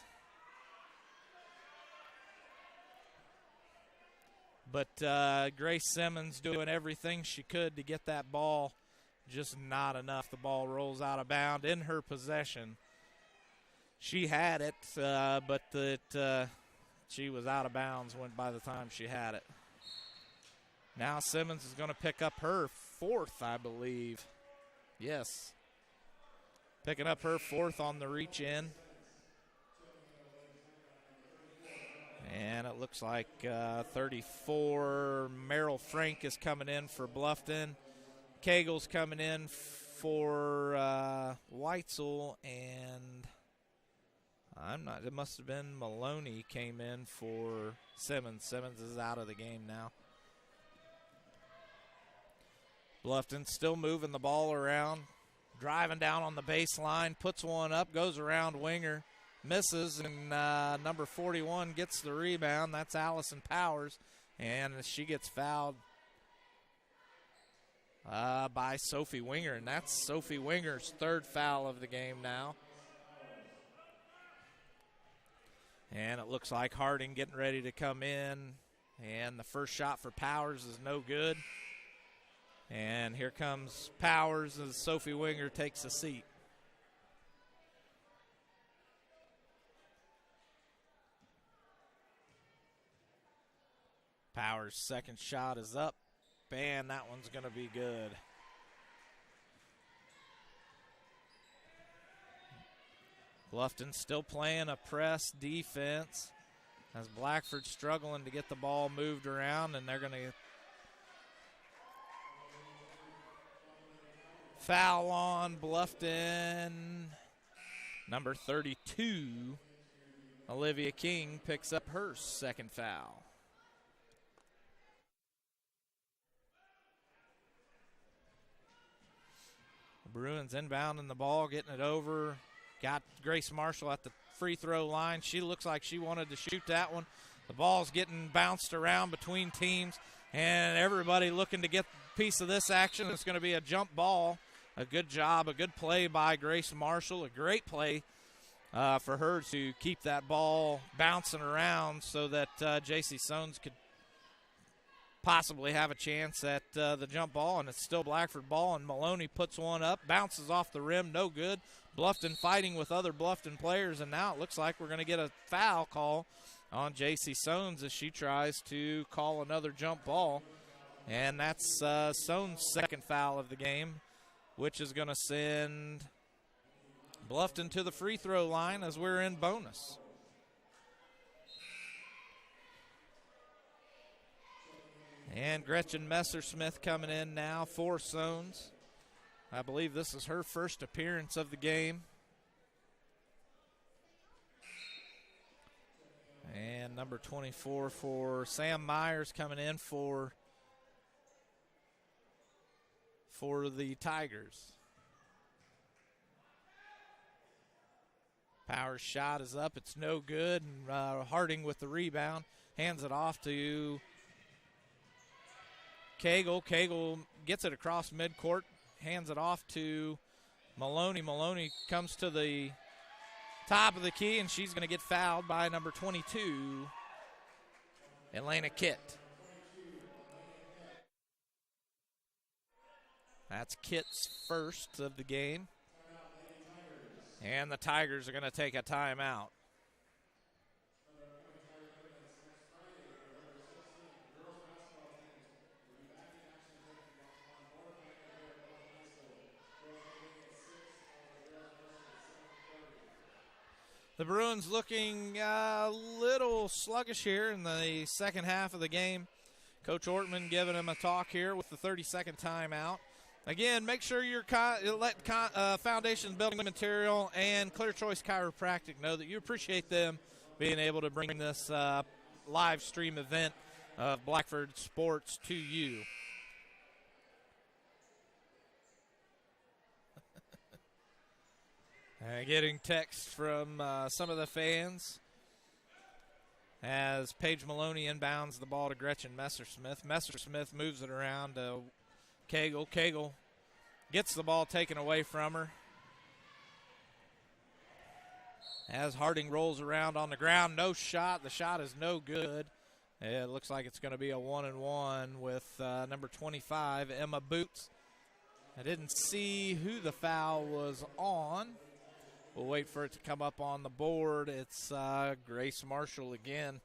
S1: But Grace Simmons doing everything she could to get that ball, just not enough. The ball rolls out of bounds in her possession. She had it, but she was out of bounds by the time she had it. Now Simmons is going to pick up her 4th, I believe. Yes. Picking up her 4th on the reach in. And it looks like 34, Merrill Frank is coming in for Bluffton. Cagle's coming in for Weitzel, and it must have been Maloney came in for Simmons. Simmons is out of the game now. Bluffton still moving the ball around, driving down on the baseline, puts one up, goes around Winger, misses, and number 41 gets the rebound. That's Allison Powers, and she gets fouled by Sophie Winger, and that's Sophie Winger's 3rd foul of the game now. And it looks like Harding getting ready to come in, and the first shot for Powers is no good. And here comes Powers as Sophie Winger takes a seat. Powers' second shot is up, and that one's going to be good. Bluffton still playing a press defense as Blackford struggling to get the ball moved around, and they're going to foul on Bluffton. Number 32, Olivia King, picks up her 2nd foul. The Bruins inbounding the ball, getting it over. Got Grace Marshall at the free throw line. She looks like she wanted to shoot that one. The ball's getting bounced around between teams, and everybody looking to get a piece of this action. It's going to be a jump ball, a good job, a good play by Grace Marshall, a great play for her to keep that ball bouncing around so that J.C. Soanes could possibly have a chance at the jump ball, and it's still Blackford ball, and Maloney puts one up, bounces off the rim, no good. Bluffton fighting with other Bluffton players, and now it looks like we're going to get a foul call on J.C. Soanes as she tries to call another jump ball, and that's Soanes' second foul of the game, which is going to send Bluffton to the free throw line as we're in bonus. And Gretchen Messersmith coming in now for Soanes. I believe this is her first appearance of the game. And number 24 for Sam Myers coming in for the Tigers. Powers' shot is up. It's no good. And Harding with the rebound. Hands it off to Cagle. Cagle gets it across midcourt. Hands it off to Maloney. Maloney comes to the top of the key, and she's going to get fouled by number 22, Elena Kitt. That's Kitt's first of the game. And the Tigers are going to take a timeout. The Bruins looking a little sluggish here in the second half of the game. Coach Ortman giving him a talk here with the 30-second timeout. Again, make sure you let Foundation Building Material and Clear Choice Chiropractic know that you appreciate them being able to bring this live stream event of Blackford Sports to you. Getting texts from some of the fans as Paige Maloney inbounds the ball to Gretchen Messersmith. Messersmith moves it around to Cagle. Cagle gets the ball taken away from her as Harding rolls around on the ground. No shot. The shot is no good. It looks like it's going to be a 1-and-1 with number 25, Emma Boots. I didn't see who the foul was on. We'll wait for it to come up on the board. It's Grace Marshall again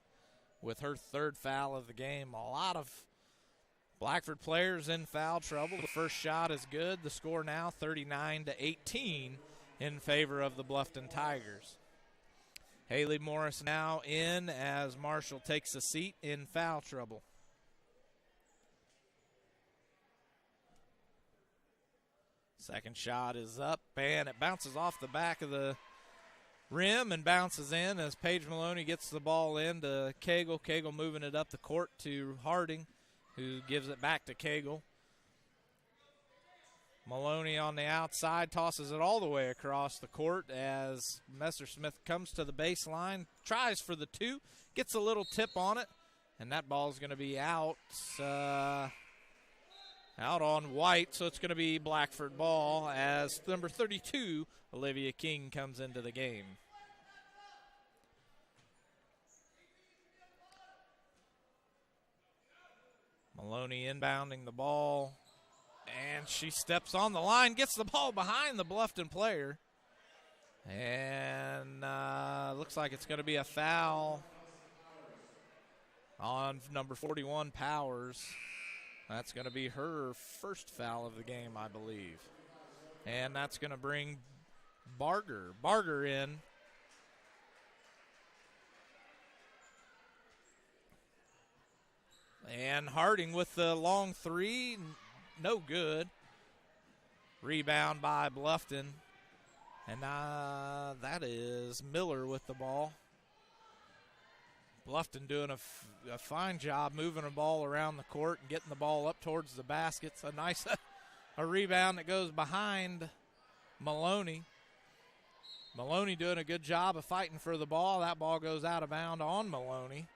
S1: with her third foul of the game. A lot of Blackford players in foul trouble. The first shot is good. The score now 39-18 in favor of the Bluffton Tigers. Haley Morris now in as Marshall takes a seat in foul trouble. Second shot is up, and it bounces off the back of the rim and bounces in as Paige Maloney gets the ball in to Cagle. Cagle moving it up the court to Harding, who gives it back to Cagle. Maloney on the outside tosses it all the way across the court as Messersmith comes to the baseline, tries for the two, gets a little tip on it, and that ball is going to be out on white, so it's going to be Blackford ball as number 32, Olivia King, comes into the game. Maloney inbounding the ball, and she steps on the line, gets the ball behind the Bluffton player, and looks like it's going to be a foul on number 41, Powers. That's going to be her first foul of the game, I believe. And that's going to bring Barger in. And Harding with the long three, no good. Rebound by Bluffton. And that is Miller with the ball. Bluffton doing a fine job moving the ball around the court and getting the ball up towards the baskets. A nice a rebound that goes behind Maloney. Maloney doing a good job of fighting for the ball. That ball goes out of bounds on Maloney.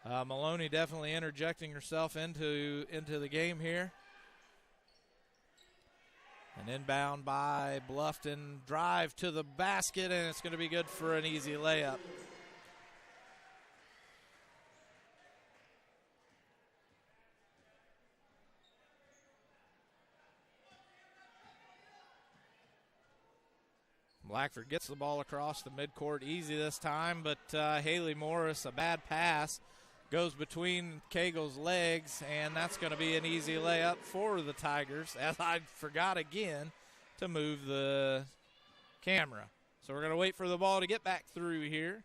S1: Maloney definitely interjecting herself into the game here. An inbound by Bluffton, drive to the basket, and it's going to be good for an easy layup. Blackford gets the ball across the midcourt, easy this time, but Haley Morris, a bad pass, goes between Cagle's legs, and that's going to be an easy layup for the Tigers, as I forgot again to move the camera. So we're going to wait for the ball to get back through here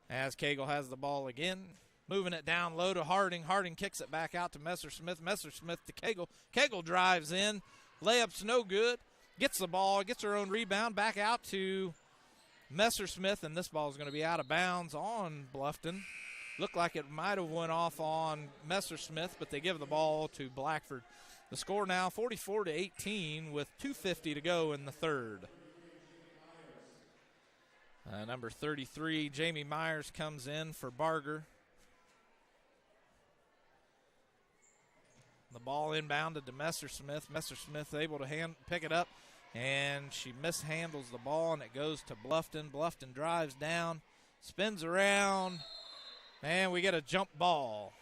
S1: as Cagle has the ball again. Moving it down low to Harding. Harding kicks it back out to Messersmith. Messersmith to Cagle. Cagle drives in. Layup's no good. Gets the ball, gets her own rebound, back out to Messersmith, and this ball is going to be out of bounds on Bluffton. Looked like it might have went off on Messersmith, but they give the ball to Blackford. The score now 44-18 with 2:50 to go in the third. Number 33, Jamie Myers, comes in for Barger. The ball inbounded to Messersmith. Messersmith able to pick it up, and she mishandles the ball, and it goes to Bluffton. Bluffton drives down, spins around, and we get a jump ball.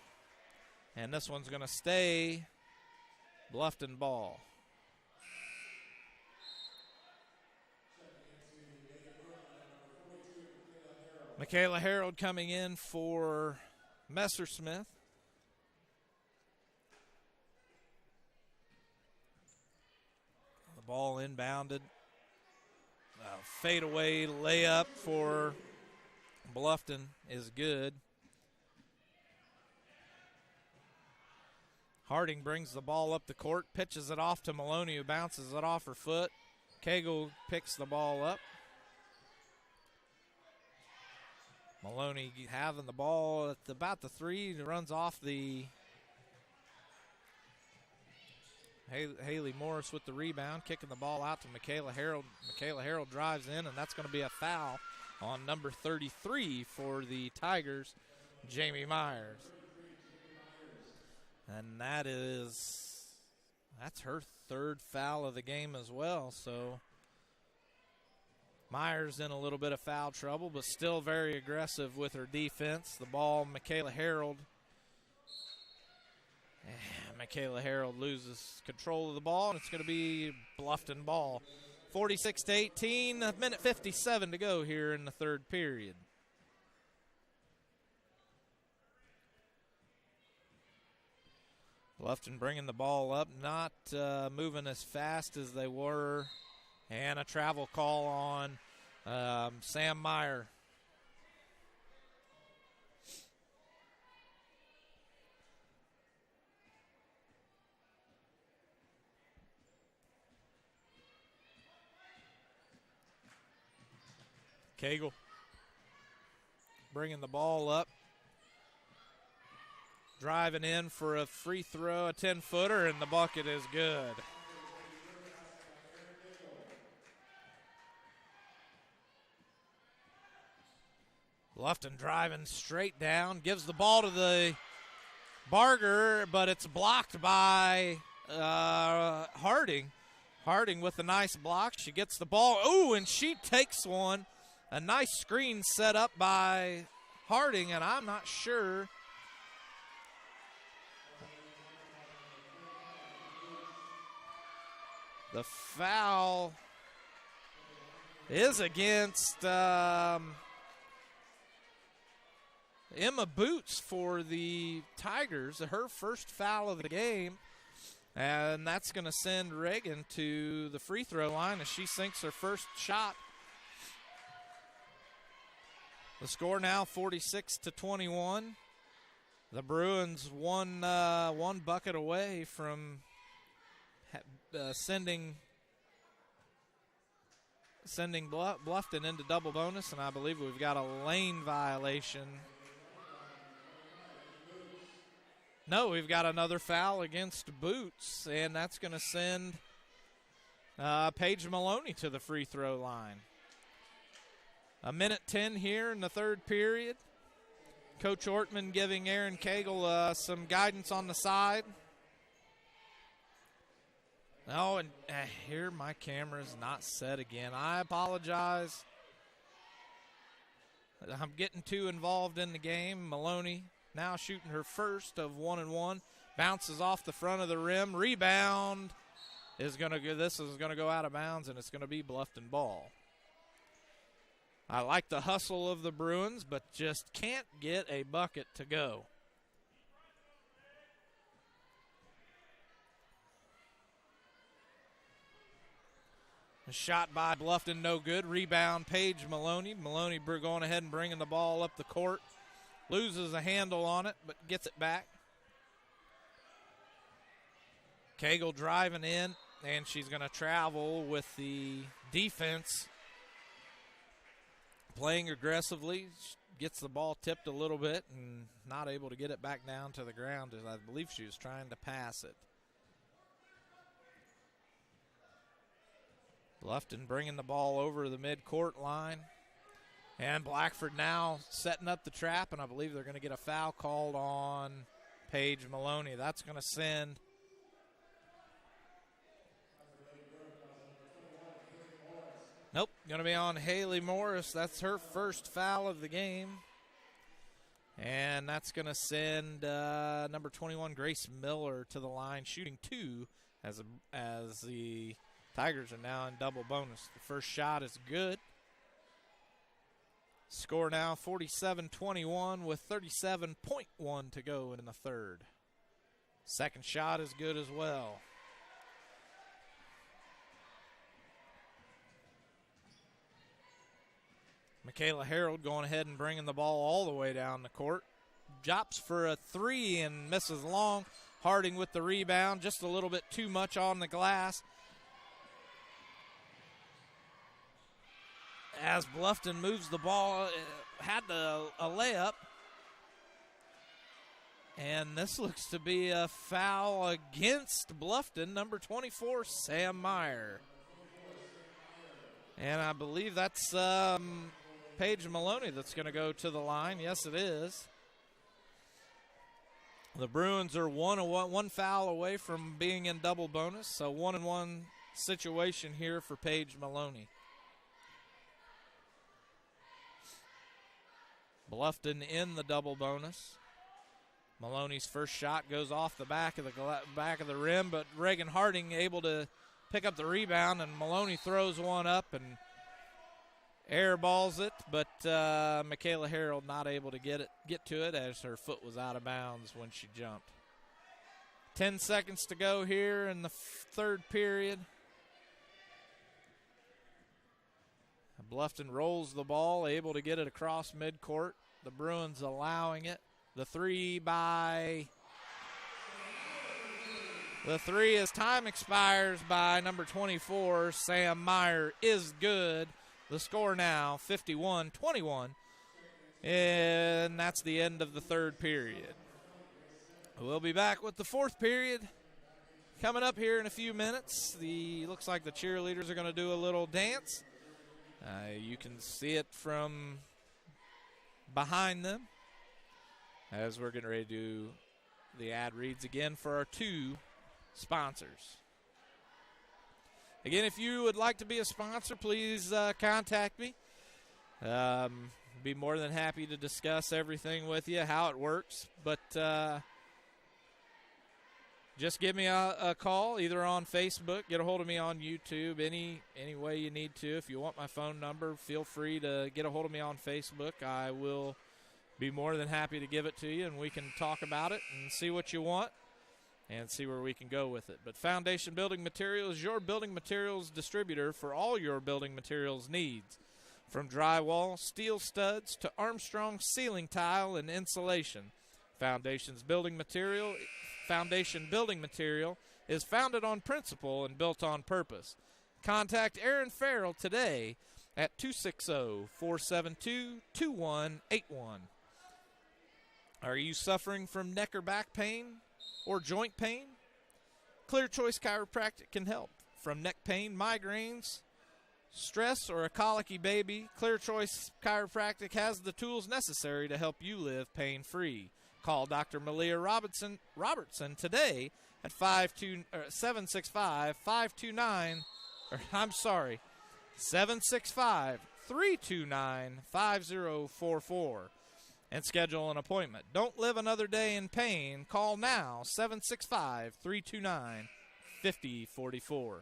S1: And this one's going to stay Bluffton ball. Michaela Harold coming in for Messersmith. Ball inbounded. Fadeaway layup for Bluffton is good. Harding brings the ball up the court, pitches it off to Maloney, who bounces it off her foot. Cagle picks the ball up. Maloney having the ball at about the 3, runs off the Haley Morris with the rebound, kicking the ball out to Michaela Harold. Michaela Harold drives in, and that's going to be a foul on number 33 for the Tigers, Jamie Myers. And that's her third foul of the game as well. So Myers in a little bit of foul trouble, but still very aggressive with her defense. The ball, Michaela Harold. Michaela Harold loses control of the ball, and it's going to be Bluffton ball. 46-18, a minute 57 to go here in the third period. Bluffton bringing the ball up, not moving as fast as they were, and a travel call on Sam Meyer. Cagle bringing the ball up, driving in for a free throw, a 10-footer, and the bucket is good. Bluffton driving straight down, gives the ball to the Barger, but it's blocked by Harding. Harding with a nice block. She gets the ball. Ooh, and she takes one. A nice screen set up by Harding, and I'm not sure. The foul is against Emma Boots for the Tigers, her first foul of the game. And that's going to send Reagan to the free throw line as she sinks her first shot. The score now 46-21. The Bruins one bucket away from sending Bluffton into double bonus, and I believe we've got a lane violation. No, we've got another foul against Boots, and that's going to send Paige Maloney to the free throw line. A minute 10 here in the third period. Coach Ortman giving Aaron Cagle some guidance on the side. Oh, and here my camera's not set again. I apologize. I'm getting too involved in the game. Maloney now shooting her first of 1-1. Bounces off the front of the rim. Rebound is going to go. This is going to go out of bounds, and it's going to be Bluffton ball. I like the hustle of the Bruins, but just can't get a bucket to go. A shot by Bluffton, no good. Rebound, Paige Maloney. Maloney going ahead and bringing the ball up the court. Loses a handle on it, but gets it back. Cagle driving in, and she's going to travel with the defense. Playing aggressively, gets the ball tipped a little bit and not able to get it back down to the ground, as I believe she was trying to pass it. Bluffton bringing the ball over the midcourt line. And Blackford now setting up the trap, and I believe they're going to get a foul called on Paige Maloney. That's going to send Nope, going to be on Haley Morris. That's her first foul of the game. And that's going to send number 21, Grace Miller, to the line, shooting 2 as the Tigers are now in double bonus. The first shot is good. Score now 47-21 with 37.1 to go in the third. Second shot is good as well. Michaela Harold going ahead and bringing the ball all the way down the court. Drops for a 3 and misses long. Harding with the rebound, just a little bit too much on the glass. As Bluffton moves the ball, had a layup. And this looks to be a foul against Bluffton, number 24, Sam Meyer. And I believe that's Paige Maloney that's going to go to the line. Yes, it is. The Bruins are one foul away from being in double bonus, so 1-1 situation here for Paige Maloney. Bluffton in the double bonus. Maloney's first shot goes off the back of the rim, but Reagan Harding able to pick up the rebound, and Maloney throws one up and airballs it, but Michaela Harold not able to get to it as her foot was out of bounds when she jumped. 10 seconds to go here in the third period. Bluffton rolls the ball, able to get it across midcourt. The Bruins allowing it. The three as time expires by number 24, Sam Meyer, is good. The score now, 51-21. And that's the end of the third period. We'll be back with the fourth period coming up here in a few minutes. Looks like the cheerleaders are going to do a little dance. You can see it from behind them as we're getting ready to do the ad reads again for our two sponsors. Again, if you would like to be a sponsor, please contact me. Be more than happy to discuss everything with you, how it works. But just give me a call, either on Facebook, get a hold of me on YouTube, any way you need to. If you want my phone number, feel free to get a hold of me on Facebook. I will be more than happy to give it to you, and we can talk about it and see what you want and see where we can go with it. But Foundation Building Materials is your building materials distributor for all your building materials needs. From drywall, steel studs, to Armstrong ceiling tile and insulation. Foundation Building Material is founded on principle and built on purpose. Contact Aaron Farrell today at 260-472-2181. Are you suffering from neck or back pain or joint pain? Clear Choice Chiropractic can help. From neck pain, migraines, stress, or a colicky baby, Clear Choice Chiropractic has the tools necessary to help you live pain-free. Call Dr. Malia Robertson today at 765-329-5044 and schedule an appointment. Don't live another day in pain. Call now, 765-329-5044.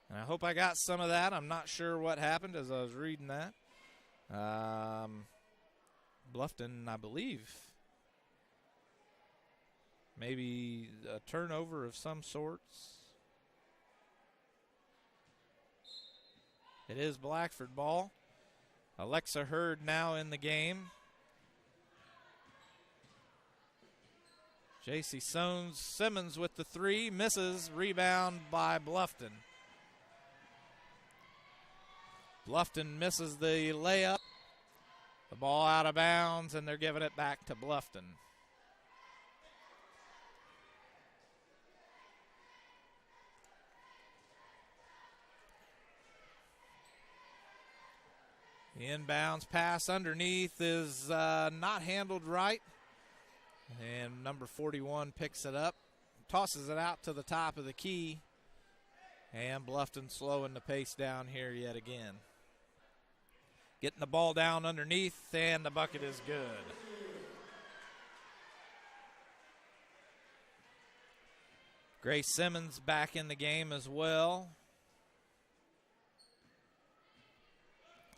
S1: And I hope I got some of that. I'm not sure what happened as I was reading that. Bluffton, I believe, maybe a turnover of some sorts. It is Blackford ball. Alexa Hurd now in the game. J.C. Simmons with the three, misses, rebound by Bluffton. Bluffton misses the layup. The ball out of bounds, and they're giving it back to Bluffton. The inbounds pass underneath is not handled right. And number 41 picks it up, tosses it out to the top of the key. And Bluffton slowing the pace down here yet again. Getting the ball down underneath, and the bucket is good. Grace Simmons back in the game as well.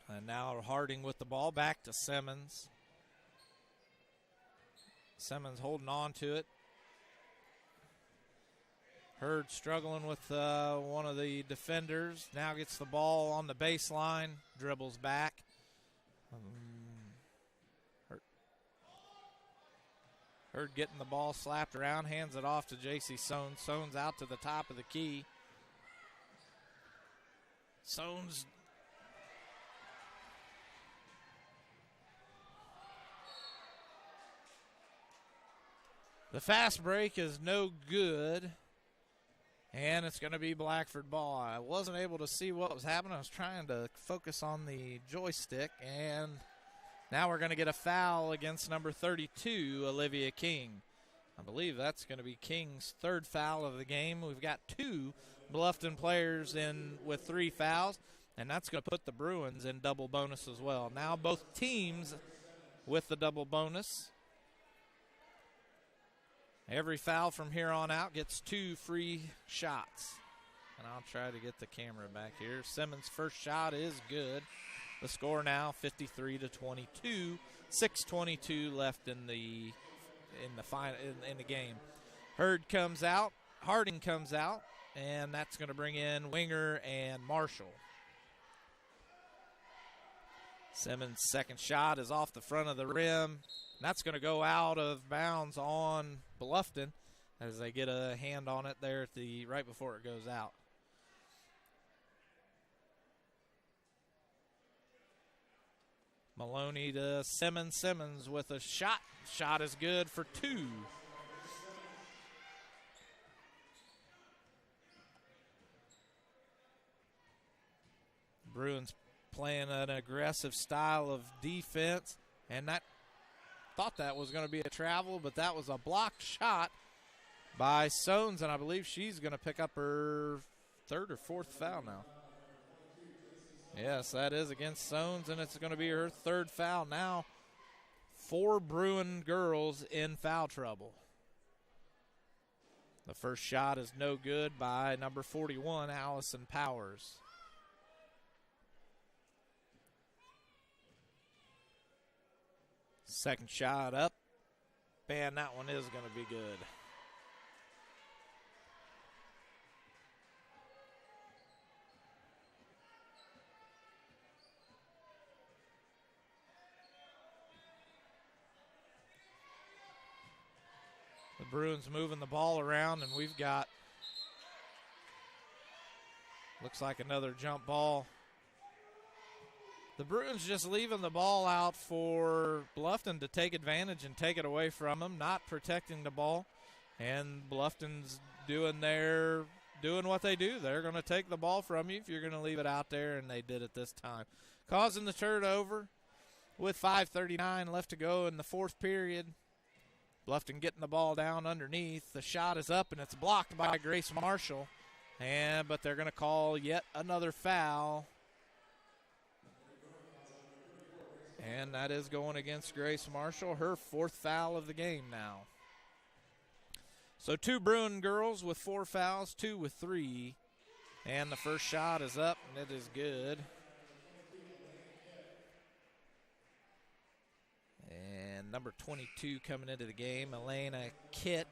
S1: And now Harding with the ball, back to Simmons. Simmons holding on to it. Hurd struggling with one of the defenders. Now gets the ball on the baseline, dribbles back. Hurd getting the ball slapped around, hands it off to J.C. Sones. Sones out to the top of the key. Sones the fast break is no good, and it's going to be Blackford ball. I wasn't able to see what was happening. I was trying to focus on the joystick, and now we're going to get a foul against number 32, Olivia King. I believe that's going to be King's third foul of the game. We've got two Bluffton players in with 3 fouls, and that's going to put the Bruins in double bonus as well. Now both teams with the double bonus. Every foul from here on out gets 2 free shots. And I'll try to get the camera back here. Simmons' first shot is good. The score now 53-22. 6:22 left in the game. Hurd comes out. Harding comes out, and that's going to bring in Winger and Marshall. Simmons' second shot is off the front of the rim. That's going to go out of bounds on Bluffton as they get a hand on it there at the right before it goes out. Maloney to Simmons. Simmons with a shot. Shot is good for 2. Bruins playing an aggressive style of defense, and that thought that was going to be a travel, but that was a blocked shot by Sones, and I believe she's going to pick up her 3rd or 4th foul now. Yes, that is against Sones, and it's going to be her 3rd foul now. 4 Bruin girls in foul trouble. The first shot is no good by number 41, Allison Powers. Second shot up, and that one is going to be good. The Bruins moving the ball around, and we've got, looks like another jump ball. The Bruins just leaving the ball out for Bluffton to take advantage and take it away from them, not protecting the ball. And Bluffton's doing what they do. They're going to take the ball from you if you're going to leave it out there, and they did it this time. Causing the turnover with 5:39 left to go in the fourth period. Bluffton getting the ball down underneath. The shot is up, and it's blocked by Grace Marshall. But they're going to call yet another foul. And that is going against Grace Marshall, her fourth foul of the game now. So 2 Bruin girls with 4 fouls, 2 with 3. And the first shot is up, and it is good. And number 22 coming into the game, Elena Kitt.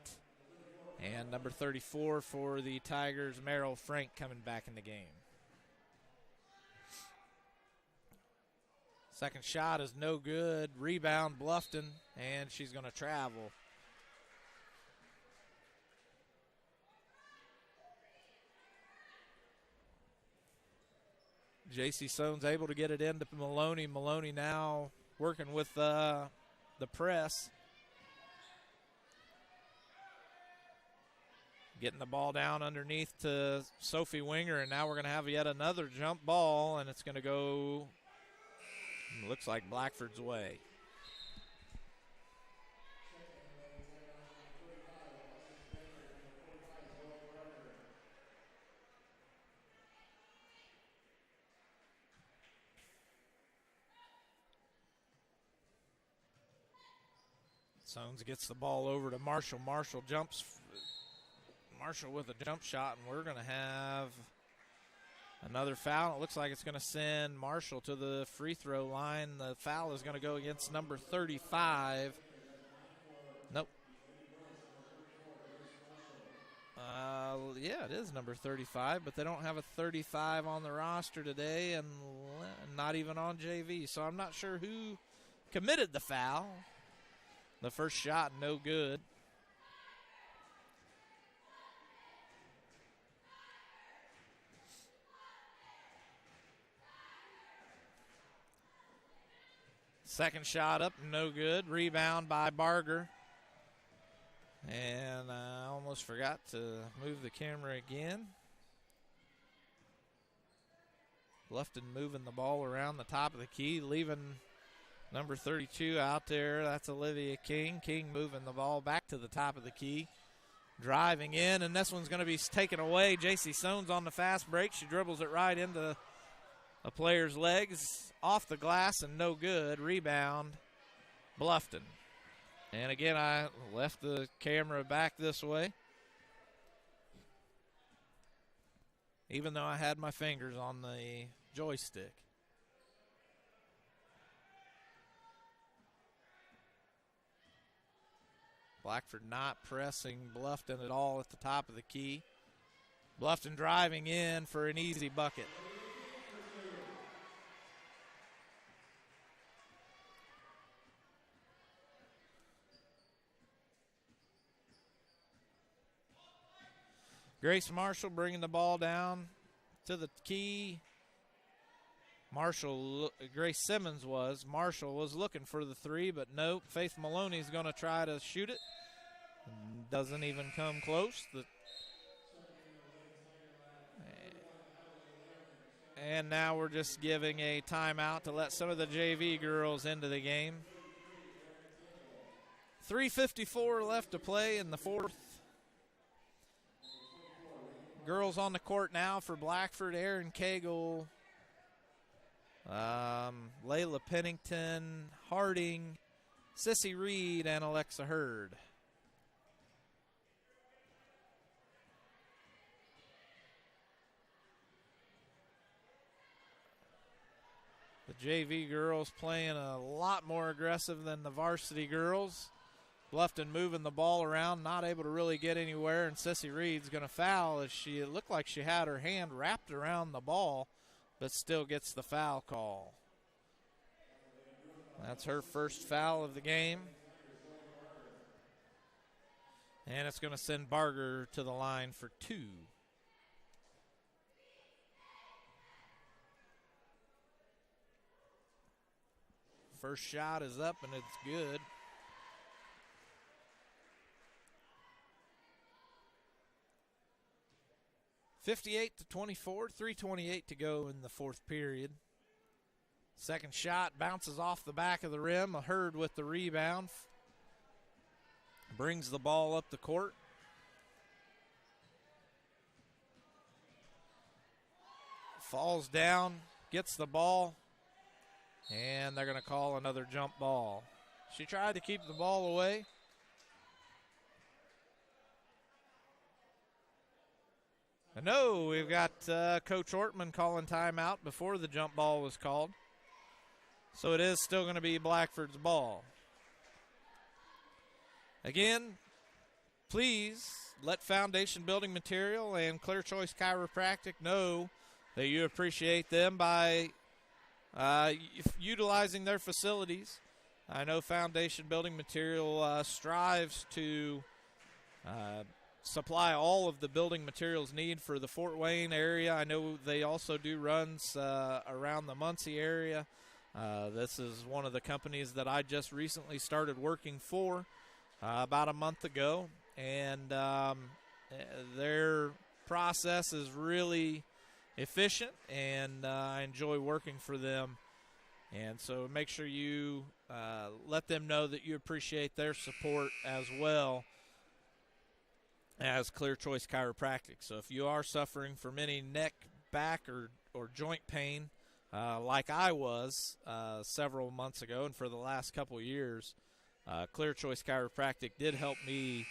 S1: And number 34 for the Tigers, Merrill Frank, coming back in the game. Second shot is no good. Rebound, Bluffton, and she's going to travel. J.C. Soane's able to get it into Maloney. Maloney now working with the press. Getting the ball down underneath to Sophie Winger, and now we're going to have yet another jump ball, and it's going to go, looks like Blackford's way. Soanes gets the ball over to Marshall. Marshall jumps. Marshall with a jump shot, and we're going to have another foul. It looks like it's going to send Marshall to the free throw line. The foul is going to go against number 35. Nope. Yeah, it is number 35, but they don't have a 35 on the roster today, and not even on JV. So I'm not sure who committed the foul. The first shot, no good. Second shot up, no good. Rebound by Barger. And I almost forgot to move the camera again. Bluffton moving the ball around the top of the key, leaving number 32 out there. That's Olivia King. King moving the ball back to the top of the key. Driving in, and this one's going to be taken away. J.C. Soanes on the fast break. She dribbles it right into a player's legs, off the glass, and no good. Rebound, Bluffton. And again, I left the camera back this way, even though I had my fingers on the joystick. Blackford not pressing Bluffton at all at the top of the key. Bluffton driving in for an easy bucket. Grace Marshall bringing the ball down to the key. Grace Simmons was. Marshall was looking for the three, but nope. Faith Maloney's going to try to shoot it. Doesn't even come close. And now we're just giving a timeout to let some of the JV girls into the game. 3:54 left to play in the fourth. Girls on the court now for Blackford: Erin Cagle, Layla Pennington, Harding, Sissy Reed, and Alexa Hurd. The JV girls playing a lot more aggressive than the varsity girls. Bluffton moving the ball around, not able to really get anywhere, and Sissy Reed's going to foul as it looked like she had her hand wrapped around the ball, but still gets the foul call. That's her first foul of the game. And it's going to send Barger to the line for two. First shot is up, and it's good. (58-24), 3:28 to go in the fourth period. Second shot bounces off the back of the rim. Hurd with the rebound. Brings the ball up the court. Falls down, gets the ball, and they're going to call another jump ball. She tried to keep the ball away. No, we've got Coach Ortman calling timeout before the jump ball was called. So it is still going to be Blackford's ball. Again, please let Foundation Building Material and Clear Choice Chiropractic know that you appreciate them by utilizing their facilities. I know Foundation Building Material strives to supply all of the building materials needed for the Fort Wayne area. I know they also do runs around the Muncie area. This is one of the companies that I just recently started working for about a month ago, and their process is really efficient, and I enjoy working for them. And so make sure you let them know that you appreciate their support as well as Clear Choice Chiropractic. So if you are suffering from any neck, back, or joint pain, like I was several months ago and for the last couple of years, Clear Choice Chiropractic did help me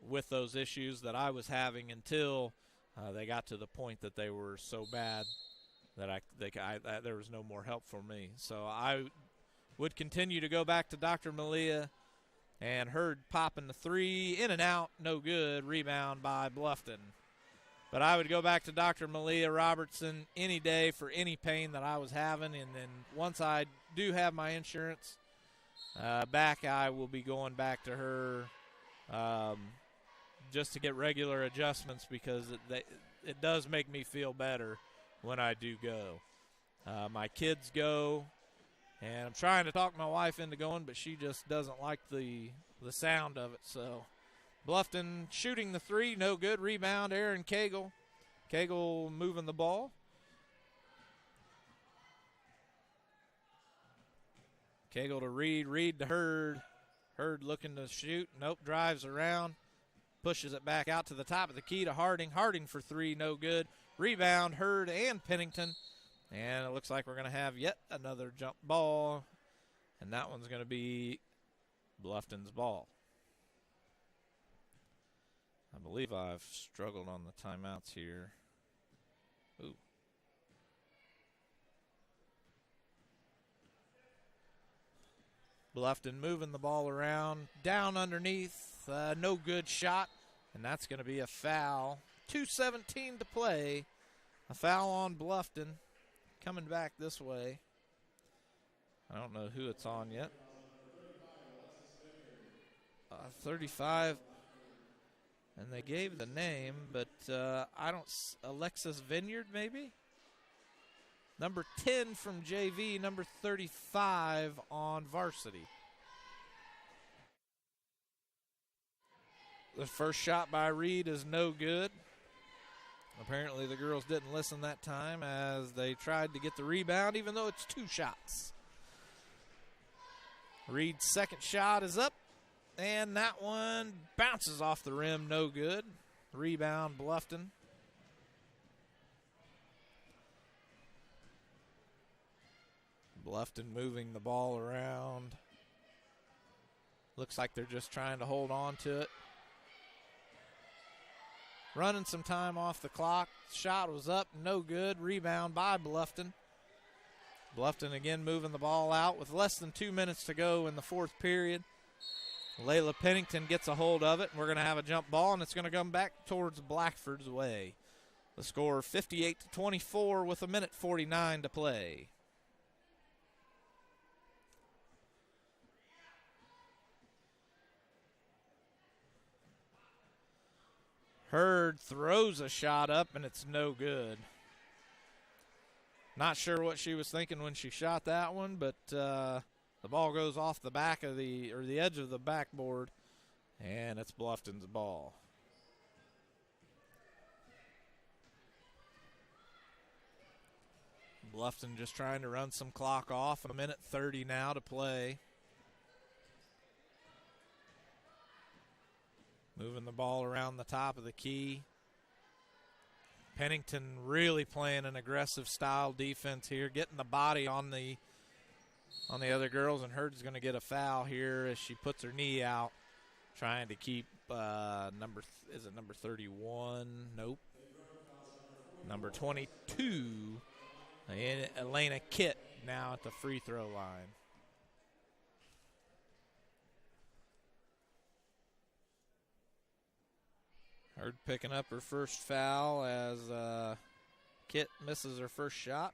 S1: with those issues that I was having until they got to the point that they were so bad that there was no more help for me. So I would continue to go back to Dr. Malia, and Hurd popping the three, in and out, no good, rebound by Bluffton. But I would go back to Dr. Malia Robertson any day for any pain that I was having, and then once I do have my insurance back, I will be going back to her just to get regular adjustments, because it does make me feel better when I do go. My kids go, and I'm trying to talk my wife into going, but she just doesn't like the sound of it. So Bluffton shooting the three, no good. Rebound, Aaron Cagle. Cagle moving the ball. Cagle to Reed, Reed to Hurd. Hurd looking to shoot, nope, drives around. Pushes it back out to the top of the key to Harding. Harding for three, no good. Rebound, Hurd and Pennington. And it looks like we're going to have yet another jump ball. And that one's going to be Bluffton's ball. I believe I've struggled on the timeouts here. Ooh. Bluffton moving the ball around. Down underneath. No good shot. And that's going to be a foul. 2:17 to play. A foul on Bluffton. Coming back this way. I don't know who it's on yet. 35. And they gave the name, but I don't. Alexis Vineyard, maybe? Number 10 from JV, number 35 on varsity. The first shot by Reed is no good. Apparently the girls didn't listen that time as they tried to get the rebound, even though it's two shots. Reed's second shot is up, and that one bounces off the rim, no good. Rebound, Bluffton. Bluffton moving the ball around. Looks like they're just trying to hold on to it. Running some time off the clock. Shot was up, no good. Rebound by Bluffton. Bluffton again moving the ball out with less than 2 minutes to go in the fourth period. Layla Pennington gets a hold of it, and we're going to have a jump ball, and it's going to come back towards Blackford's way. The score 58-24 with 1:49 to play. Hurd throws a shot up, and it's no good. Not sure what she was thinking when she shot that one, but the ball goes off the back of the edge of the backboard, and it's Bluffton's ball. Bluffton just trying to run some clock off. A minute 30 now to play. Moving the ball around the top of the key. Pennington really playing an aggressive style defense here, getting the body on the other girls, and Hurd's going to get a foul here as she puts her knee out, trying to keep number 31? Nope. Number 22, Elena Kitt, now at the free throw line. Hurd picking up her first foul as Kitt misses her first shot.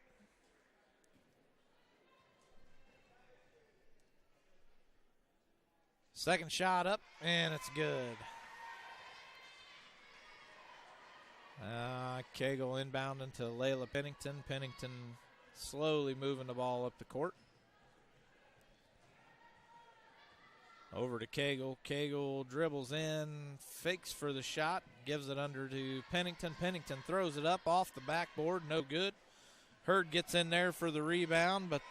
S1: Second shot up, and it's good. Cagle inbound into Layla Pennington. Pennington slowly moving the ball up the court. Over to Cagle. Cagle dribbles in, fakes for the shot, gives it under to Pennington. Pennington throws it up off the backboard, no good. Hurd gets in there for the rebound, but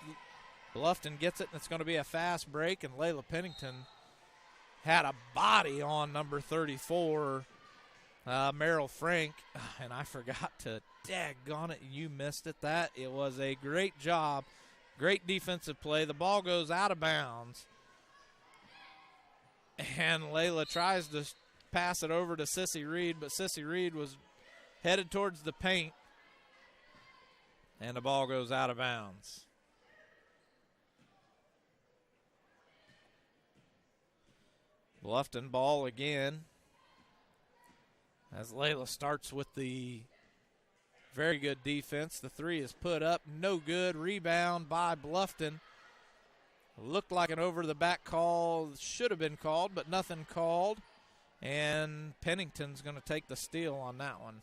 S1: Bluffton gets it, and it's going to be a fast break, and Layla Pennington had a body on number 34, Merrill Frank, and I forgot to daggone it, you missed it. It was a great job, great defensive play. The ball goes out of bounds, and Layla tries to pass it over to Sissy Reed, but Sissy Reed was headed towards the paint, and the ball goes out of bounds. Bluffton ball again as Layla starts with the very good defense. The three is put up, no good. Rebound by Bluffton. Looked like an over-the-back call. Should have been called, but nothing called. And Pennington's going to take the steal on that one.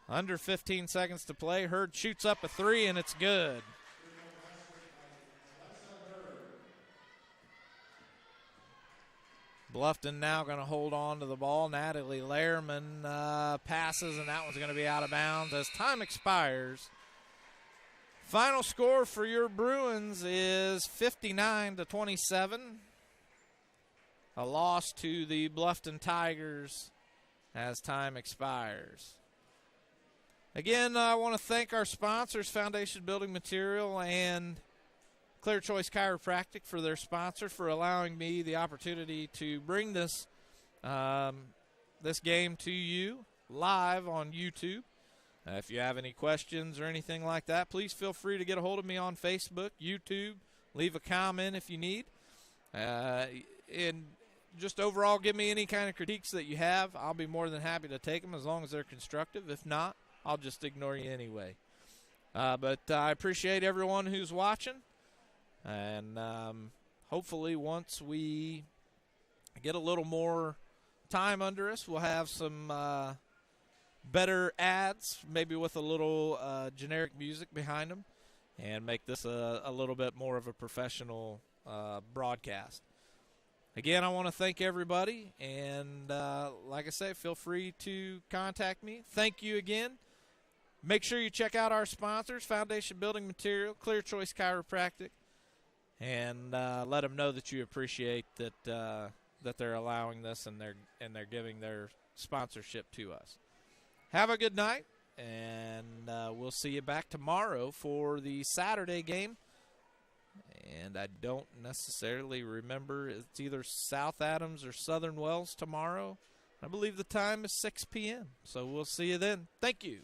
S1: Under 15 seconds to play. Hurd shoots up a three, and it's good. Bluffton now going to hold on to the ball. Natalie Lehrman passes, and that one's going to be out of bounds as time expires. Final score for your Bruins is 59-27. A loss to the Bluffton Tigers as time expires. Again, I want to thank our sponsors, Foundation Building Material and Clear Choice Chiropractic, for their sponsor, for allowing me the opportunity to bring this this game to you live on YouTube. If you have any questions or anything like that, please feel free to get a hold of me on Facebook, YouTube. Leave a comment if you need. And just overall, give me any kind of critiques that you have. I'll be more than happy to take them as long as they're constructive. If not, I'll just ignore you anyway. But I appreciate everyone who's watching. And hopefully once we get a little more time under us, we'll have some better ads, maybe with a little generic music behind them, and make this a little bit more of a professional broadcast. Again, I want to thank everybody, and like I say, feel free to contact me. Thank you again. Make sure you check out our sponsors, Foundation Building Material, Clear Choice Chiropractic, and let them know that you appreciate that that they're allowing this and they're giving their sponsorship to us. Have a good night, and we'll see you back tomorrow for the Saturday game. And I don't necessarily remember. It's either South Adams or Southern Wells tomorrow. I believe the time is 6 p.m. So we'll see you then. Thank you.